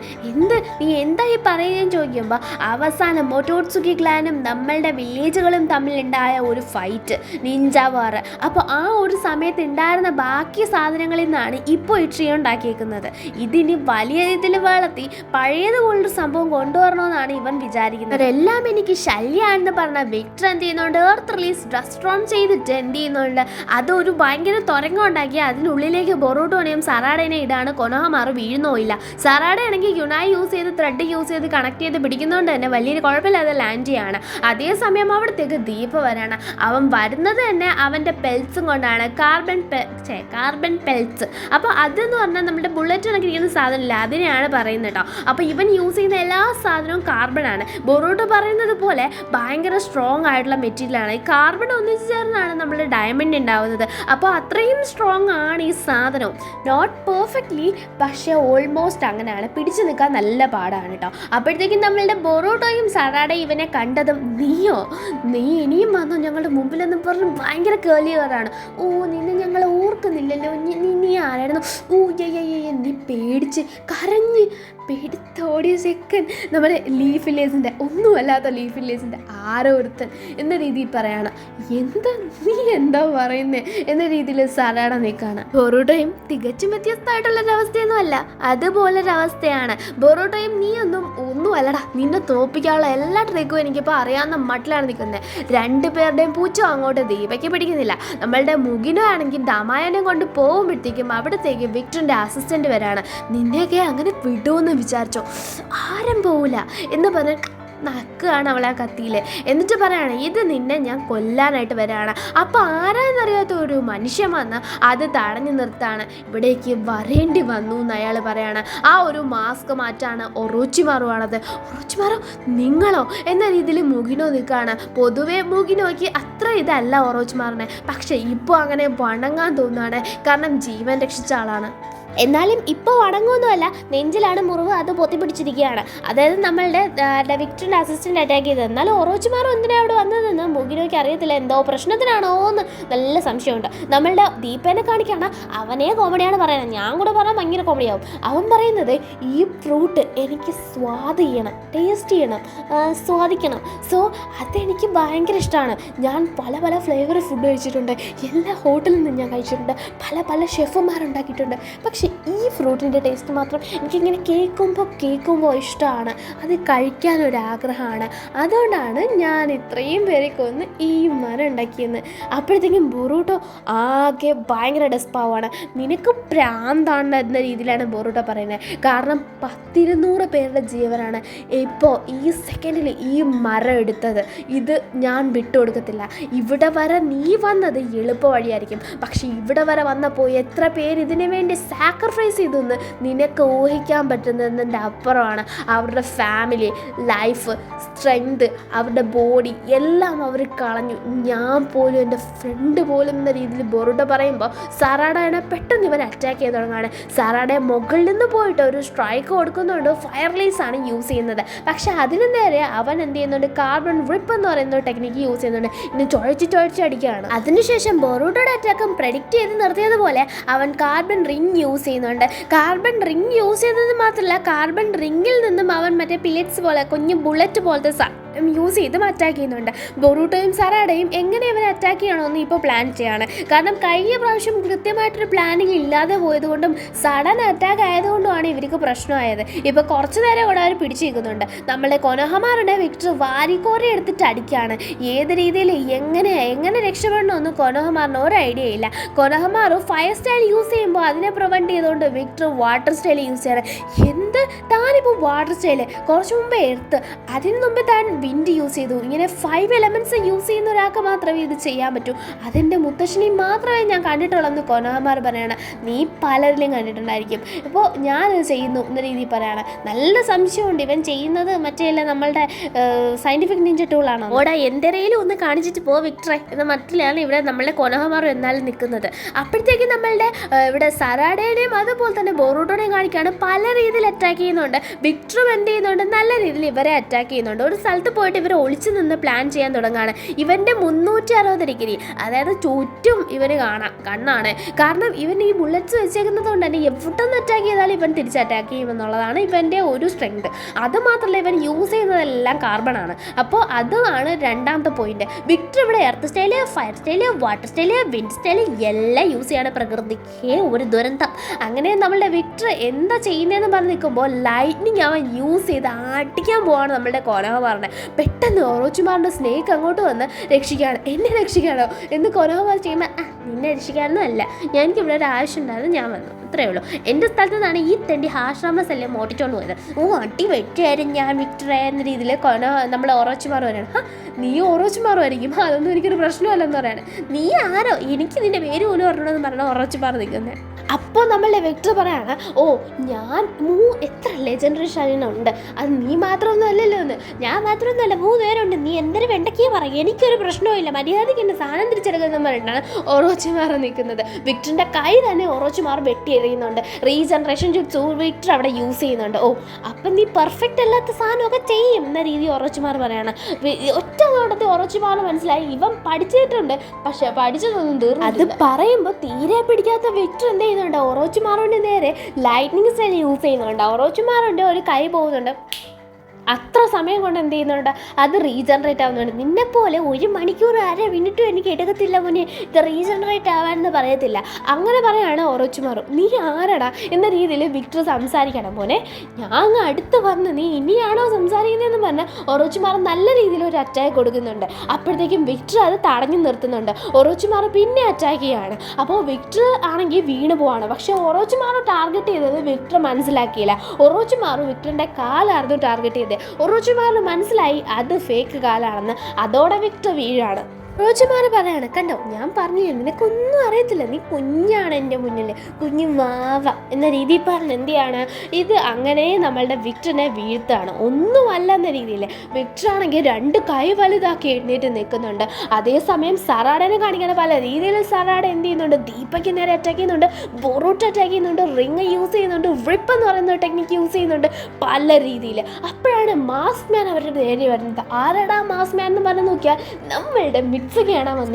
നീ എന്തായി പറയുകയും ചോദിക്കുമ്പോൾ അവസാനം മൊട്ടോട്സുക്കി ക്ലാനും നമ്മളുടെ വില്ലേജുകളും തമ്മിലുണ്ടായ ഒരു ഫൈറ്റ്, നിഞ്ച വാർ. അപ്പോൾ ആ ഒരു സമയത്ത് ഉണ്ടായിരുന്ന ബാക്കി സാധനങ്ങളിൽ നിന്നാണ് ഇപ്പോൾ ഈ ട്രീ ഉണ്ടാക്കിയേക്കുന്നത്. ഇതിന് വലിയ രീതിയിൽ വളർത്തി പഴയതുപോലൊരു സംഭവം കൊണ്ടുവരണമെന്നാണ് ഇവൻ വിചാരിക്കുന്നത്. അവരെല്ലാം എനിക്ക് ശല്യമാണെന്ന് പറഞ്ഞാൽ വിക്ടർ എന്ത് ചെയ്യുന്നുണ്ട്, എർത്ത് റിലീസ് റെസ്ട്രോൺ ചെയ്തിട്ട് എന്ത് ചെയ്യുന്നുണ്ട്, അതൊരു ഭയങ്കര തുരങ്കം ഉണ്ടാക്കി അതിനുള്ളിലേക്ക് ബൊറൂട്ടോനെയും സറാഡേനെയും ഇടാണ്. കൊനോഹമാർ വീഴുന്നോയില്ല. സറാഡയാണെങ്കിൽ യുനായി യൂസ് ചെയ്ത് ത്രെഡ് യൂസ് ചെയ്ത് കണക്ട് ചെയ്ത് പിടിക്കുന്നതുകൊണ്ട് തന്നെ വലിയൊരു കുഴപ്പമില്ലാതെ ലാൻഡ് ചെയ്യാണ്. അതേസമയം അവിടത്തേക്ക് ദീപ വരാണ്. അവൻ വരുന്നത് തന്നെ അവൻ്റെ പെൽസും കൊണ്ടാണ്, കാർബൺ പെൽസ്. അപ്പോൾ അതെന്ന് പറഞ്ഞാൽ നമ്മുടെ ബുള്ളറ്റ് കണക്കിരിക്കുന്ന സാധനമില്ല, അതിനെയാണ് പറയുന്നത് കേട്ടോ. അപ്പോൾ ഇവൻ യൂസ് ചെയ്യുന്ന എല്ലാ സാധനവും കാർബൺ ആണ്. ബൊറൂട്ടോ ബൊറൂട്ടോ പറയുന്നത് പോലെ ഭയങ്കര സ്ട്രോങ് ആയിട്ടുള്ള മെറ്റീരിയലാണ്. ഈ കാർബൺ ഒന്നിച്ച് ചേർന്നാണ് നമ്മുടെ ഡയമണ്ട് ഉണ്ടാവുന്നത്. അപ്പോൾ അത്രയും സ്ട്രോങ് ആണ് ഈ സാധനവും. നോട്ട് പെർഫെക്റ്റ്ലി, പക്ഷേ ഓൾമോസ്റ്റ് അങ്ങനെയാണ്. പിടിച്ചു നിൽക്കാൻ നല്ല പാടാണ് കേട്ടോ. അപ്പോഴത്തേക്കും നമ്മളുടെ ബൊറൂട്ടോയും സറാഡയും ഇവനെ കണ്ടതും നീ ഇനിയും വന്നു ഞങ്ങളുടെ മുമ്പിലെന്ന് പറഞ്ഞ് ഭയങ്കര കേളിയറാണ്. ഓ, നിന്നെ ഞങ്ങൾ ഓർക്കുന്നില്ലല്ലോ, നീ ആരായിരുന്നു? ഓ നീ പേടിച്ച് കരഞ്ഞ് പേടിത്തോടിയ സെക്കൻഡ് നമ്മുടെ ലീഫ് വില്ലേജിൻ്റെ ഒന്നുമല്ലാത്ത ലീഫ് വില്ലേജിൻ്റെ ആരോ ഒരുത്തൻ എന്ന രീതിയിൽ പറയാണ്. നീ എന്താ പറയുന്നേ എന്ന രീതിയിൽ സറാഡ നീക്കാണ്. ബൊറൂട്ടോയും തികച്ചും വ്യത്യസ്തമായിട്ടുള്ളൊരവസ്ഥയൊന്നും അല്ല, അതുപോലൊരവസ്ഥയാണ്. ബൊറൂട്ടോയും നീ ഒന്നും അല്ലടാ, നിന്നെ തോപ്പിക്കാനുള്ള എല്ലാ ട്രിക്കും എനിക്കിപ്പോൾ അറിയാവുന്ന മട്ടിലാണ് നിൽക്കുന്നത്. രണ്ടുപേരുടെയും പൂച്ച അങ്ങോട്ട് ദീപയ്ക്ക് പിടിക്കുന്നില്ല. നമ്മളുടെ മുഗിനോ ആണെങ്കിൽ ഡമായനെ കൊണ്ട് പോകുമ്പോഴത്തേക്കും അവിടത്തേക്ക് വിക്ടറിൻ്റെ അസിസ്റ്റൻ്റ് വരാണ്. നിന്നെയൊക്കെ അങ്ങനെ വിടുമെന്ന് വിചാരിച്ചോ, ആരും പോവില്ല എന്ന് പറഞ്ഞ് നക്കുകയാണ് അവളെ ആ കത്തിയിൽ. എന്നിട്ട് പറയാണ്, ഇത് നിന്നെ ഞാൻ കൊല്ലാനായിട്ട് വരാണ്. അപ്പോൾ ആരാന്നറിയാത്ത ഒരു മനുഷ്യൻ വന്ന് അത് തടഞ്ഞു നിർത്താണ്. ഇവിടേക്ക് വരേണ്ടി വന്നു എന്ന് അയാൾ പറയാണ്. ആ ഒരു മാസ്ക് മാറ്റാണ് ഒറോച്ചിമാറുവാണത്. ഒറോച്ചിമാറോ നിങ്ങളോ എന്ന രീതിയിൽ മുഗിനോ നിൽക്കുകയാണ്. പൊതുവേ മുഗിനോയ്ക്ക് അത്ര ഇതല്ല ഒറോച്ചിമാറിനെ, പക്ഷേ ഇപ്പോൾ അങ്ങനെ വണങ്ങാൻ തോന്നുകയാണ്. കാരണം ജീവൻ രക്ഷിച്ച ആളാണ്. എന്നാലും ഇപ്പോൾ വണങ്ങുമൊന്നുമല്ല, നെഞ്ചിലാണ് മുറിവ്, അത് പൊത്തിപ്പിടിച്ചിരിക്കുകയാണ്. അതായത് നമ്മളുടെ വിക്ടറിൻ്റെ അസിസ്റ്റൻ്റ് അറ്റാക്ക് ചെയ്തത്. എന്നാലും ഒറോച്ചിമാറോ എന്തിനാണ് അവിടെ വന്നതെന്ന് മുഗിനോയ്ക്ക് അറിയത്തില്ല. എന്തോ പ്രശ്നത്തിനാണോ എന്ന് നല്ല സംശയമുണ്ട്. നമ്മളുടെ ദീപേനെ കാണിക്കുകയാണ്. അവനേ കോമഡിയാണ് പറയുന്നത്, ഞാൻ കൂടെ പറഞ്ഞാൽ ഭയങ്കര കോമഡിയാവും. അവൻ പറയുന്നത്, ഈ ഫ്രൂട്ട് എനിക്ക് ടേസ്റ്റ് ചെയ്യണം, സ്വാദിക്കണം. സോ അതെനിക്ക് ഭയങ്കര ഇഷ്ടമാണ്. ഞാൻ പല പല ഫ്ലേവർ ഫുഡ് കഴിച്ചിട്ടുണ്ട്, എല്ലാ ഹോട്ടലിൽ നിന്നും ഞാൻ കഴിച്ചിട്ടുണ്ട്, പല ഷെഫുമാരുണ്ടാക്കിയിട്ടുണ്ട്. പക്ഷേ ഈ ഫ്രൂട്ടിൻ്റെ ടേസ്റ്റ് മാത്രം എനിക്കിങ്ങനെ കേൾക്കുമ്പോൾ ഇഷ്ടമാണ്, അത് കഴിക്കാനൊരാഗ്രഹമാണ്. അതുകൊണ്ടാണ് ഞാൻ ഇത്രയും പേരെ കൊന്ന് ഈ മരം ഉണ്ടാക്കിയെന്ന്. അപ്പോഴത്തേക്കും ബൊറൂട്ടോ ആകെ ഭയങ്കര ഡെസ്പാവാണ്. നിനക്ക് പ്രാന്താണ് എന്ന രീതിയിലാണ് ബൊറൂട്ടോ പറയുന്നത്. കാരണം 100-200 പേരുടെ ജീവനാണ് ഇപ്പോൾ ഈ സെക്കൻഡിൽ ഈ മരം എടുത്തത്. ഇത് ഞാൻ വിട്ടുകൊടുക്കത്തില്ല. ഇവിടെ വരെ നീ വന്നത് എളുപ്പ വഴിയായിരിക്കും, പക്ഷെ ഇവിടെ വരെ വന്നപ്പോൾ എത്ര പേര് ഇതിനു വേണ്ടി സാക്രിഫൈസ് ചെയ്തെന്ന് നിനക്ക് ഊഹിക്കാൻ പറ്റുന്നതിൻ്റെ അപ്പുറമാണ്. അവരുടെ ഫാമിലി, ലൈഫ്, സ്ട്രെങ്ത്, അവരുടെ ബോഡി എല്ലാം അവർ കളഞ്ഞു. ഞാൻ പോലും എൻ്റെ ഫ്രണ്ട് പോലും എന്ന രീതിയിൽ ബൊറൂട്ടോ പറയുമ്പോൾ സറാഡയെ പെട്ടെന്ന് ഇവൻ അറ്റാക്ക് ചെയ്ത് തുടങ്ങുകയാണ്. സറാഡയെ മുകളിൽ നിന്ന് പോയിട്ട് ഒരു സ്ട്രൈക്ക് കൊടുക്കുന്നുണ്ട്. ഫയർലേസാണ് യൂസ് ചെയ്യുന്നത്. പക്ഷെ അതിന് നേരെ അവൻ എന്ത് ചെയ്യുന്നുണ്ട്, കാർബൺ റിപ്പ് എന്ന് പറയുന്ന ഒരു ടെക്നിക്ക് യൂസ് ചെയ്യുന്നുണ്ട്. ഇനി ചുഴച്ചടിക്കുകയാണ്. അതിനുശേഷം ബൊറൂട്ടോയുടെ അറ്റാക്കും പ്രെഡിക്റ്റ് ചെയ്ത് നിർത്തിയതുപോലെ അവൻ കാർബൺ റിംഗ് യൂസ് ചെയ്യുന്നുണ്ട്. കാർബൺ റിംഗ് യൂസ് ചെയ്തത് മാത്രമല്ല, കാർബൺ റിംഗിൽ നിന്നും അവൻ മറ്റേ പില്ലറ്റ്സ് പോലെ കുഞ്ഞു ബുള്ളറ്റ് പോലത്തെ യൂസ് ചെയ്തും അറ്റാക്ക് ചെയ്യുന്നുണ്ട്. ബൊറൂട്ടോയും സറാഡയും എങ്ങനെ ഇവരെ അറ്റാക്ക് ചെയ്യണമെന്ന് ഇപ്പോൾ പ്ലാൻ ചെയ്യാണ്. കാരണം കഴിഞ്ഞ പ്രാവശ്യം കൃത്യമായിട്ടൊരു പ്ലാനിങ് ഇല്ലാതെ പോയതുകൊണ്ടും സഡൻ അറ്റാക്ക് ആയതുകൊണ്ടുമാണ് ഇവർക്ക് പ്രശ്നമായത്. ഇപ്പോൾ കുറച്ച് നേരം കൂടെ അവർ പിടിച്ചു നിൽക്കുന്നുണ്ട്. നമ്മളെ കൊനോഹമാറുടെ വിക്ടർ വാരിക്കോരി എടുത്തിട്ട് അടിക്കുകയാണ്. ഏത് രീതിയിൽ എങ്ങനെ രക്ഷപ്പെടണമെന്ന് കൊനോഹമാറിന് ഒരു ഐഡിയ ഇല്ല. കൊനോഹമാറു ഫയർ സ്റ്റൈൽ യൂസ് ചെയ്യുമ്പോൾ അതിനെ പ്രിവെൻറ്റ് ചെയ്തുകൊണ്ട് വിക്ടർ വാട്ടർ സ്റ്റൈൽ യൂസ് ചെയ്യണം. താനിപ്പോൾ വാട്ടർ സ്റ്റൈല് കുറച്ച് മുമ്പേ എർത്ത്, അതിന് മുമ്പ് താൻ വിൻഡ് യൂസ് ചെയ്തു. ഇങ്ങനെ 5 എലമെൻറ്റ്സ് യൂസ് ചെയ്യുന്ന ഒരാൾക്ക് മാത്രമേ ഇത് ചെയ്യാൻ പറ്റൂ. അതെൻ്റെ മുത്തശ്ശിനി മാത്രമേ ഞാൻ കണ്ടിട്ടുള്ളൂ കൊനോഹമാർ പറയാണ്. നീ പലരിലും കണ്ടിട്ടുണ്ടായിരിക്കും, ഇപ്പോൾ ഞാനിത് ചെയ്യുന്നു എന്ന രീതിയിൽ പറയാണ്. നല്ല സംശയമുണ്ട് ഇവൻ ചെയ്യുന്നത് മറ്റേല്ല നമ്മളുടെ സയൻറ്റിഫിക് നിഞ്ച ടൂളാണോ. ഓടാ എന്തെങ്കിലും ഒന്ന് കാണിച്ചിട്ട് പോ വിക്ടറെ എന്ന മട്ടിലാണ് ഇവിടെ നമ്മളുടെ കൊനോഹമാർ എന്നാലും നിൽക്കുന്നത്. അപ്പോഴത്തേക്കും നമ്മളുടെ ഇവിടെ സറാഡേനെയും അതുപോലെ തന്നെ ബൊറൂട്ടോനെയും കാണിക്കുകയാണ്. പല രീതിയിൽ അറ്റാക്ക് ചെയ്യുന്നുണ്ട്. വിക്ടറും എന്ത് ചെയ്യുന്നുണ്ട്, നല്ല രീതിയിൽ ഇവരെ അറ്റാക്ക് ചെയ്യുന്നുണ്ട്. ഒരു സ്ഥലത്ത് പോയിട്ട് ഇവർ ഒളിച്ചു നിന്ന് പ്ലാൻ ചെയ്യാൻ തുടങ്ങുകയാണ്. ഇവൻ്റെ 360 ഡിഗ്രി, അതായത് ചുറ്റും ഇവന് കണ്ണാണ്. കാരണം ഇവൻ ഈ ബുള്ളറ്റ്സ് വെച്ചേക്കുന്നത് കൊണ്ട് തന്നെ എവിടെ നിന്ന് അറ്റാക്ക് ചെയ്താലും ഇവൻ തിരിച്ച് അറ്റാക്ക് ചെയ്യുമെന്നുള്ളതാണ് ഇവൻ്റെ ഒരു സ്ട്രെങ്ത്. അതുമാത്രമല്ല ഇവൻ യൂസ് ചെയ്യുന്നതെല്ലാം കാർബണാണ്. അപ്പോൾ അതുമാണ് രണ്ടാമത്തെ പോയിന്റ്. വിക്ടർ ഇവിടെ earth style, fire style, water style, wind style എല്ലാം യൂസ് ചെയ്യാണ്. പ്രകൃതിക്ക് ഒരു ദുരന്തം. അങ്ങനെ നമ്മളുടെ വിക്ടർ എന്താ ചെയ്യുന്നതെന്ന് പറഞ്ഞ് നിൽക്കുമ്പോൾ ലൈറ്റ്നിങ് അവൻ യൂസ് ചെയ്ത് അടിക്കാൻ പോവാണ് നമ്മളുടെ കൊനോഹമാറിനെ. പെട്ടെന്ന് ഒറോച്ചിമാറിൻ്റെ സ്നേക്ക് അങ്ങോട്ട് വന്ന് രക്ഷിക്കുകയാണ്. എന്നെ രക്ഷിക്കാനോ എന്ന് കൊനോഹമാർ ചെയ്യുമ്പോൾ നിന്നെ രക്ഷിക്കാനൊന്നും അല്ല, എനിക്കിവിടെ ഒരു ആവശ്യം ഉണ്ടായിരുന്നു, ഞാൻ വന്നു, അത്രയേ ഉള്ളൂ. എൻ്റെ സ്ഥലത്ത് നിന്നാണ് ഈ തെണ്ടി ഹാഷ്രാമസ് എല്ലാം മോട്ടിച്ചോണ്ട് പോയത്. അടി വെച്ചായിരുന്നു ഞാൻ വിക്ടറെ എന്ന രീതിയിൽ നമ്മൾ ഒറോച്ചിമാർ വരെയാണ്. നീ ഒറോച്ചിമാറുമായിരിക്കും, അതൊന്നും എനിക്കൊരു പ്രശ്നമല്ലെന്ന് പറയാണ്. നീ ആരോ, എനിക്ക് നിൻ്റെ പേര് പോലും പറഞ്ഞതെന്ന് പറഞ്ഞാൽ ഒറോച്ചിമാർ നിൽക്കുന്നത്. അപ്പോൾ നമ്മളുടെ വിക്ടർ പറയാണ്, ഓ ഞാൻ എത്ര ലെജൻഡറി ഷൈനുണ്ട്, അത് നീ മാത്രമൊന്നും അല്ലല്ലോ എന്ന്. ഞാൻ മാത്രമൊന്നുമല്ല, 3 പേരുണ്ട്, നീ എന്തൊരു വെണ്ടയ്ക്കേ പറയും, എനിക്കൊരു പ്രശ്നവും മര്യാദയ്ക്ക് എൻ്റെ സാധനം തിരിച്ചെടുക്കുന്ന പറഞ്ഞിട്ടാണ് ഒറോച്ചിമാർ നിൽക്കുന്നത്. വിക്ടറിൻ്റെ കൈ തന്നെ ഒറോച്ചിമാർ വെട്ടി എറിയുന്നുണ്ട്. റീജനറേഷൻ ജുട്സു വിക്ടർ അവിടെ യൂസ് ചെയ്യുന്നുണ്ട്. ഓ അപ്പം നീ പെർഫെക്റ്റ് അല്ലാത്ത സാധനമൊക്കെ ചെയ്യും എന്ന രീതി ഒറോച്ചിമാർ പറയാണ്. ഒറ്റ നോട്ടത്തിൽ ഒറോച്ചിമാർ മനസ്സിലായി ഇവൻ പഠിച്ചിട്ടുണ്ട്, പക്ഷെ പഠിച്ചതൊന്നും തീർന്നു. അത് പറയുമ്പോൾ തീരെ പിടിക്കാത്ത വിക്ടർ എന്ത് ചെയ്യുന്നുണ്ട്, ഒറോച്ചിമാറിൻ്റെ നേരെ ലൈറ്റ്നിങ് സെൽ യൂസ് ചെയ്യുന്നുണ്ട്. ഒറോച്ചിമാറിൻ്റെ ഒരു കൈ പോകുന്നുണ്ട്. അത്ര സമയം കൊണ്ട് എന്ത് ചെയ്യുന്നുണ്ട്, അത് റീജനറേറ്റ് ആവുന്നുണ്ട്. നിന്നെപ്പോലെ 1 മണിക്കൂർ 1/2 മിനിറ്റും എനിക്ക് എടുക്കത്തില്ല മോനെ ഇത് റീജനറേറ്റ് ആവാനെന്ന് പറയത്തില്ല. അങ്ങനെ പറയാണ് ഒറോച്ചിമാറും. നീ ആരടാ എന്ന രീതിയിൽ വിക്ടർ സംസാരിക്കണം മോനെ, ഞാൻ അങ്ങ് അടുത്ത് വന്ന് നീ ഇനിയാണോ സംസാരിക്കുന്നതെന്ന് പറഞ്ഞ് ഒറോച്ചിമാർ നല്ല രീതിയിൽ ഒരു അറ്റാക്ക് കൊടുക്കുന്നുണ്ട്. അപ്പോഴത്തേക്കും വിക്ടർ അത് തടഞ്ഞു നിർത്തുന്നുണ്ട്. ഒറോച്ചിമാർ പിന്നെ അറ്റാക്ക് ചെയ്യാണ്. അപ്പോൾ വിക്ടർ ആണെങ്കിൽ വീണ് പോവാണ്. പക്ഷേ ഒറോച്ചിമാർ ടാർഗറ്റ് ചെയ്തത് വിക്ടർ മനസ്സിലാക്കിയില്ല. ഒറോച്ചിമാർ വിക്ടറിൻ്റെ കാലായിരുന്നു ടാർഗറ്റ് ചെയ്തത്. ഒറോച്ചിമാറിന് മനസ്സിലായി അത് ഫേക്ക് കാലാണെന്ന്. അതോടെ വിക്ടർ വീഴാണ്. റോജമാർ പറയാണ്, കണ്ടോ ഞാൻ പറഞ്ഞില്ലേ നിനക്കൊന്നും അറിയത്തില്ല, നീ കുഞ്ഞാണ് എൻ്റെ മുന്നിൽ, കുഞ്ഞു മാവ എന്ന രീതിയിൽ പറഞ്ഞ് എന്ത് ചെയ്യാണ്, ഇത് അങ്ങനെ നമ്മളുടെ വിക്ടറിനെ വീഴ്ത്താണ്. ഒന്നുമല്ല എന്ന രീതിയിൽ. വിക്ടർ ആണെങ്കിൽ 2 കൈ വലുതാക്കി എഴുന്നേറ്റ് നിൽക്കുന്നുണ്ട്. അതേസമയം സറാഡനെ കാണിക്കുന്ന പല രീതിയിൽ സറാഡ എന്ത് ചെയ്യുന്നുണ്ട്, ദീപയ്ക്ക് നേരെ അറ്റാക്ക് ചെയ്യുന്നുണ്ട്, ബൊറൂട്ട് അറ്റാക്ക് ചെയ്യുന്നുണ്ട്, റിങ് യൂസ് ചെയ്യുന്നുണ്ട്, റിപ്പ് എന്ന് പറയുന്ന ടെക്നിക്ക് യൂസ് ചെയ്യുന്നുണ്ട് പല രീതിയിൽ. അപ്പോഴാണ് മാസ്ക് മാൻ അവരുടെ നേരെ വരുന്നത്. ആരടാ മാസ്ക് മാൻ എന്ന് പറഞ്ഞ് നോക്കിയാൽ നമ്മളുടെ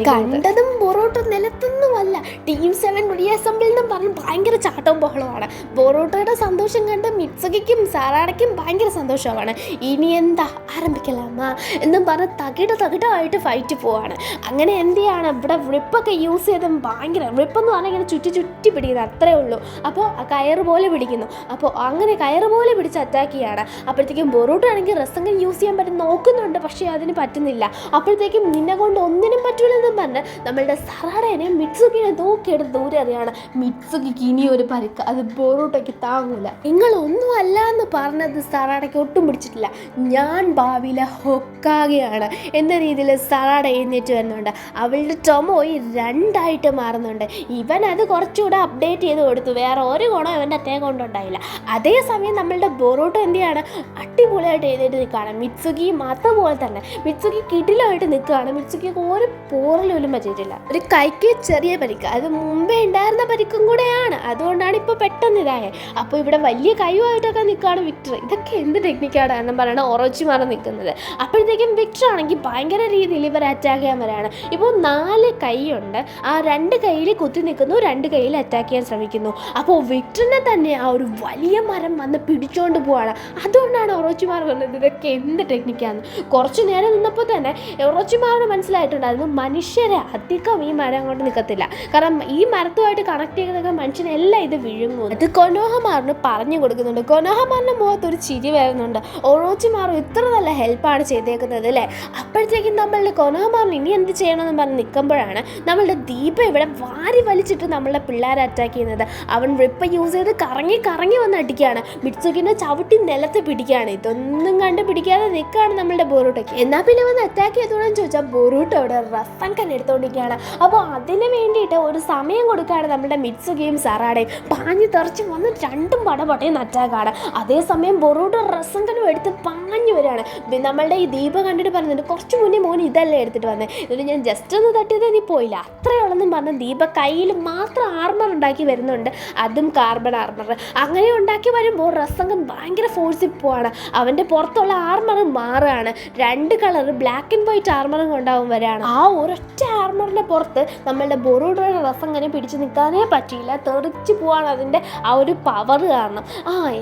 കണ്ടതും ബൊറോട്ടോ നിലത്തൊന്നുമല്ല, ടീം 7 റീഅസംബിൾ എന്നും പറഞ്ഞ് ഭയങ്കര ചാട്ടവും ബഹളമാണ്. ബൊറോട്ടോയുടെ സന്തോഷം കണ്ട് മിറ്റ്സുകിക്കും സാറാടയ്ക്കും ഭയങ്കര സന്തോഷമാണ്. ഇനി എന്താ ആരംഭിക്കലാമ എന്നും പറഞ്ഞ് തകിടമായിട്ട് ഫൈറ്റ് പോവാണ്. അങ്ങനെ എന്ത് ചെയ്യാണ്, ഇവിടെ റിപ്പൊക്കെ യൂസ് ചെയ്തും ഭയങ്കര റിപ്പെന്ന് പറഞ്ഞാൽ ഇങ്ങനെ ചുറ്റി പിടിക്കുന്നത് അത്രേ ഉള്ളൂ. അപ്പോൾ ആ കയറ് പോലെ പിടിക്കുന്നു. അപ്പോൾ അങ്ങനെ കയറ് പോലെ പിടിച്ച് അറ്റാക്ക് ചെയ്യാണ്. അപ്പോഴത്തേക്കും ബൊറോട്ടോ ആണെങ്കിൽ റസംഗൻ യൂസ് ചെയ്യാൻ പറ്റും നോക്കുന്നുണ്ട്, പക്ഷേ അതിന് പറ്റുന്നില്ല. അപ്പോഴത്തേക്കും നിന്നെ കൊണ്ട് ഒന്നിനും പറ്റൂലെന്നും പറഞ്ഞ് നമ്മളുടെ സറാഡേനെ മിറ്റ്സുകിനെ നോക്കിയെടുത്ത് ദൂരെ അറിയാണ്. മിറ്റ്സുകിക്ക് ഇനിയൊരു പരിക്ക്, അത് ബൊറൂട്ടോയ്ക്ക് താങ്ങൂല. നിങ്ങളൊന്നും അല്ല എന്ന് പറഞ്ഞത് സറാഡയ്ക്ക് ഒട്ടും പിടിച്ചിട്ടില്ല. ഞാൻ ഭാവിയിലെ ഹൊക്കാഗെയാണ് എന്ന രീതിയിൽ സറാഡ എഴുന്നേറ്റ് വരുന്നുണ്ട്. അവളുടെ ടൊമോയി 2 മാറുന്നുണ്ട്. ഇവൻ അത് കുറച്ചുകൂടെ അപ്ഡേറ്റ് ചെയ്ത് കൊടുത്തു. വേറെ ഒരു ഗുണം ഇവൻ്റെ അറ്റേ കൊണ്ടുണ്ടായില്ല. അതേസമയം നമ്മളുടെ ബൊറൂട്ടോ എന്ത് ചെയ്യാണ്, അടിപൊളിയായിട്ട് എഴുന്നേറ്റ് നിൽക്കുകയാണ്. മിറ്റ്സുകി അതുപോലെ തന്നെ മിറ്റ്സുകി കിടിലമായിട്ട് നിൽക്കുകയാണ്. മിറ്റ്സുകിക്ക് ഒരു പോറലും പറ്റിയിട്ടില്ല. ഒരു കൈക്ക് ചെറിയ പരിക്ക്, അത് മുമ്പേ ഉണ്ടായിരുന്ന പരിക്കും കൂടെയാണ്. അതുകൊണ്ടാണ് ഇപ്പോൾ പെട്ടെന്ന് ഇതായത്. അപ്പോൾ ഇവിടെ വലിയ കൈയുമായിട്ടൊക്കെ നിൽക്കുകയാണ് വിക്ടർ. ഇതൊക്കെ എന്ത് ടെക്നിക്കാണ് എന്ന് പറയണ ഒറോച്ചിമാർ നിൽക്കുന്നത്. അപ്പോഴത്തേക്കും വിക്ടർ ആണെങ്കിൽ ഭയങ്കര രീതിയിൽ ഇവർ അറ്റാക്ക് ചെയ്യാൻ വരികയാണ്. ഇപ്പോൾ 4 കൈയുണ്ട്. ആ 2 കൈയിൽ കുത്തി നിൽക്കുന്നു, 2 കൈയിൽ അറ്റാക്ക് ചെയ്യാൻ ശ്രമിക്കുന്നു. അപ്പോൾ വിക്ടറിനെ തന്നെ ആ ഒരു വലിയ മരം വന്ന് പിടിച്ചുകൊണ്ട് പോവാണ്. അതുകൊണ്ടാണ് ഒറോച്ചിമാർ പറഞ്ഞത് ഇതൊക്കെ എന്ത് ടെക്നിക്കാണ്. കുറച്ചു നേരം നിന്നപ്പോൾ തന്നെ ഒറോച്ചിമാറിന് മനസ്സിലായിട്ടുണ്ടായിരുന്നു മനുഷ്യരെ അധികം ഈ മരം കൊണ്ട് നിൽക്കത്തില്ല. കാരണം ഈ മരത്തുമായിട്ട് കണക്ട് ചെയ്തൊക്കെ മനുഷ്യനെല്ലാം ഇത് വിഴുങ്ങും. അത് കൊനോഹമാറിന് പറഞ്ഞു കൊടുക്കുന്നുണ്ട്. കൊനോഹമാറിൻ്റെ മുഖത്ത് ഒരു ചിരി വരുന്നുണ്ട്. ഒറോച്ചിമാറും ഇത്ര നല്ല ഹെൽപ്പാണ് ചെയ്തേക്കുന്നത് അല്ലേ. അപ്പോഴത്തേക്കും നമ്മളുടെ കൊനോഹമാറിന് ഇനി എന്ത് ചെയ്യണമെന്ന് പറഞ്ഞ് നിൽക്കുമ്പോഴാണ് നമ്മളുടെ ദീപ ഇവിടെ വാരി വലിച്ചിട്ട് നമ്മളുടെ പിള്ളേരെ അറ്റാക്ക് ചെയ്യുന്നത്. അവൻ റിപ്പ് യൂസ് ചെയ്ത് കറങ്ങി വന്ന് അടിക്കുകയാണ്. മിറ്റ്സുകിനെ ചവിട്ടി നിലത്ത് പിടിക്കുകയാണ്. ഇതൊന്നും കണ്ട് പിടിക്കാതെ നിൽക്കുകയാണ് നമ്മളുടെ ബൊറൂട്ടോയ്ക്ക്. എന്നാൽ പിന്നെ വന്ന് അറ്റാക്ക് ചെയ്തോളാന്ന് ചോദിച്ചാൽ ബൊറൂട്ടോ അവിടെ റസംഗൻ എടുത്തോണ്ടിരിക്കുകയാണ്. അപ്പോൾ അതിന് വേണ്ടിയിട്ട് ഒരു സമയം കൊടുക്കുകയാണ് നമ്മുടെ മിറ്റ്സുകിയും സറാഡയും. പാഞ്ഞു തെറിച്ച് വന്ന് 2 പടപടയുന്ന അറ്റാക്കാണ്. അതേസമയം ബൊറൂട്ടോ റസംഗനും എടുത്ത് പാഞ്ഞു വരികയാണ്. നമ്മളുടെ ഈ ദീപ കണ്ടിട്ട് പറയുന്നുണ്ട്, കുറച്ച് മുന്നേ മോൻ ഇതല്ലേ എടുത്തിട്ട് വന്നത്, എന്നിട്ട് ഞാൻ ജസ്റ്റ് ഒന്ന് തട്ടിയത് നീ പോയില്ല അത്രയുള്ളെന്നും പറഞ്ഞ് ദീപ കയ്യിൽ മാത്രം ആർമർ ഉണ്ടാക്കി വരുന്നുണ്ട്. അതും കാർബൺ ആർമർ. അങ്ങനെ ഉണ്ടാക്കി വരുമ്പോൾ റസംഗൻ ഭയങ്കര ഫോഴ്സിൽ പോവാണ്. അവൻ്റെ പുറത്തുള്ള ആർമർ മാറുകയാണ്. 2 കളർ ബ്ലാക്ക് ആൻഡ് വൈറ്റ് ആർമറും കൊണ്ടാവും വരാണ്. ആ ഒരൊറ്റ ആർമറിൻ്റെ പുറത്ത് നമ്മളുടെ ബൊറൂട്ടോയുടെ റസംഗനെ പിടിച്ച് നിൽക്കാനേ പറ്റിയില്ല. തെറിച്ച് പോവാണ് അതിൻ്റെ ആ ഒരു പവർ കാരണം.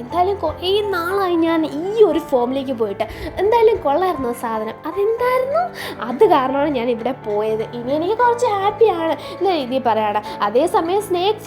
എന്തായാലും കുറേ നാളായി ഞാൻ ഈ ഒരു ഫോമിലേക്ക് പോയിട്ട്. എന്തായാലും കൊള്ളായിരുന്നു സാധനം. അതെന്തായിരുന്നു, അത് കാരണമാണ് ഞാൻ ഇവിടെ പോയത്. ഇനി എനിക്ക് കുറച്ച് ഹാപ്പിയാണ് എന്ന രീതിയിൽ പറയാണ്. അതേസമയം സ്നേക്ക്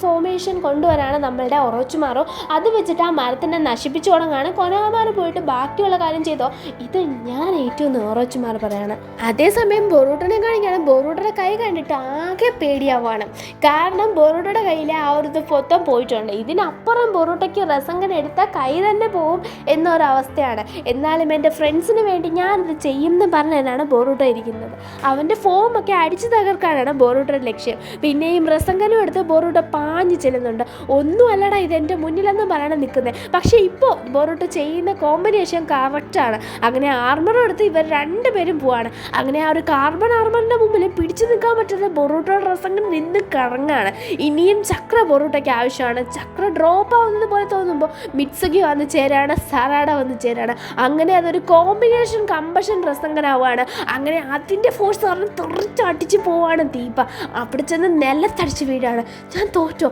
ഫോർമേഷൻ കൊണ്ടുവരാണ് നമ്മളുടെ ഒറോച്ചിമാറോ. അത് വെച്ചിട്ട് ആ മരത്തിനെ നശിപ്പിച്ചു തുടങ്ങാണ്. കൊനോഹമാർ പോയിട്ട് ബാക്കിയുള്ള കാര്യം ചെയ്തോ, ഇത് ഞാൻ ഏറ്റവും ഒറോച്ചിമാർ പറയാണ്. അതേസമയം ബൊറൂട്ടനെ കാണിക്കുകയാണ്. ബൊറൂട്ടയുടെ കൈ കണ്ടിട്ട് ആകെ പേടിയാവുകയാണ്. കാരണം ബൊറൂട്ടയുടെ കയ്യിലെ ആ ഒരു ഇത് മൊത്തം പോയിട്ടുണ്ട്. ഇതിനപ്പുറം ബൊറൂട്ടയ്ക്ക് റസങ്കൻ എടുത്താൽ കൈ തന്നെ പോവും എന്നൊരവസ്ഥയാണ്. എന്നാലും എൻ്റെ ഫ്രണ്ട്സിന് വേണ്ടി ഞാനിത് ചെയ്യുമെന്ന് പറഞ്ഞാണ് ബൊറൂട്ട ഇരിക്കുന്നത്. അവൻ്റെ ഫോമൊക്കെ അടിച്ചു തകർക്കാനാണ് ബൊറൂട്ടയുടെ ലക്ഷ്യം. പിന്നെയും റസങ്കനും എടുത്ത് ബൊറൂട്ട പാഞ്ഞു ചെല്ലുന്നുണ്ട്. ഒന്നും അല്ലടാ ഇത് എൻ്റെ മുന്നിലെന്ന് പറയണം നിൽക്കുന്നത്. പക്ഷേ ഇപ്പോൾ ബൊറൂട്ട ചെയ്യുന്ന കോമ്പിനേഷൻ കറക്റ്റാണ്. അങ്ങനെ ആർമറും എടുത്ത് ഇവർ രണ്ടുപേരും പോവാണ്. അങ്ങനെ ആ ഒരു ആർമറിൻ്റെ മുമ്പിൽ പിടിച്ചു നിൽക്കാൻ പറ്റുന്ന ബൊറൂട്ടയുടെ റസങ്കൻ നിന്ന് കറങ്ങാണ്. ഇനിയും ചക്ര ബൊറൂട്ടയ്ക്ക് ആവശ്യമാണ്. ചക്ര ഡ്രോപ്പ് ആവുന്നത് പോലെ തോന്നുമ്പോൾ മിത്സുകി വന്ന് ചേരാണ്, സറാഡ വന്ന് ചേരാണ്. അങ്ങനെ അതൊരു കോമ്പിനേഷൻ കമ്പഷൻ റസങ്കനാവുകയാണ്. അങ്ങനെ അതിൻ്റെ ഫോഴ്സ് കാരണം തെറിച്ചടിച്ച് പോവാണ് ദീപ. അവിടെ ചെന്ന് നിലത്തടിച്ച് വീഴാണ്. ഞാൻ തോറ്റോ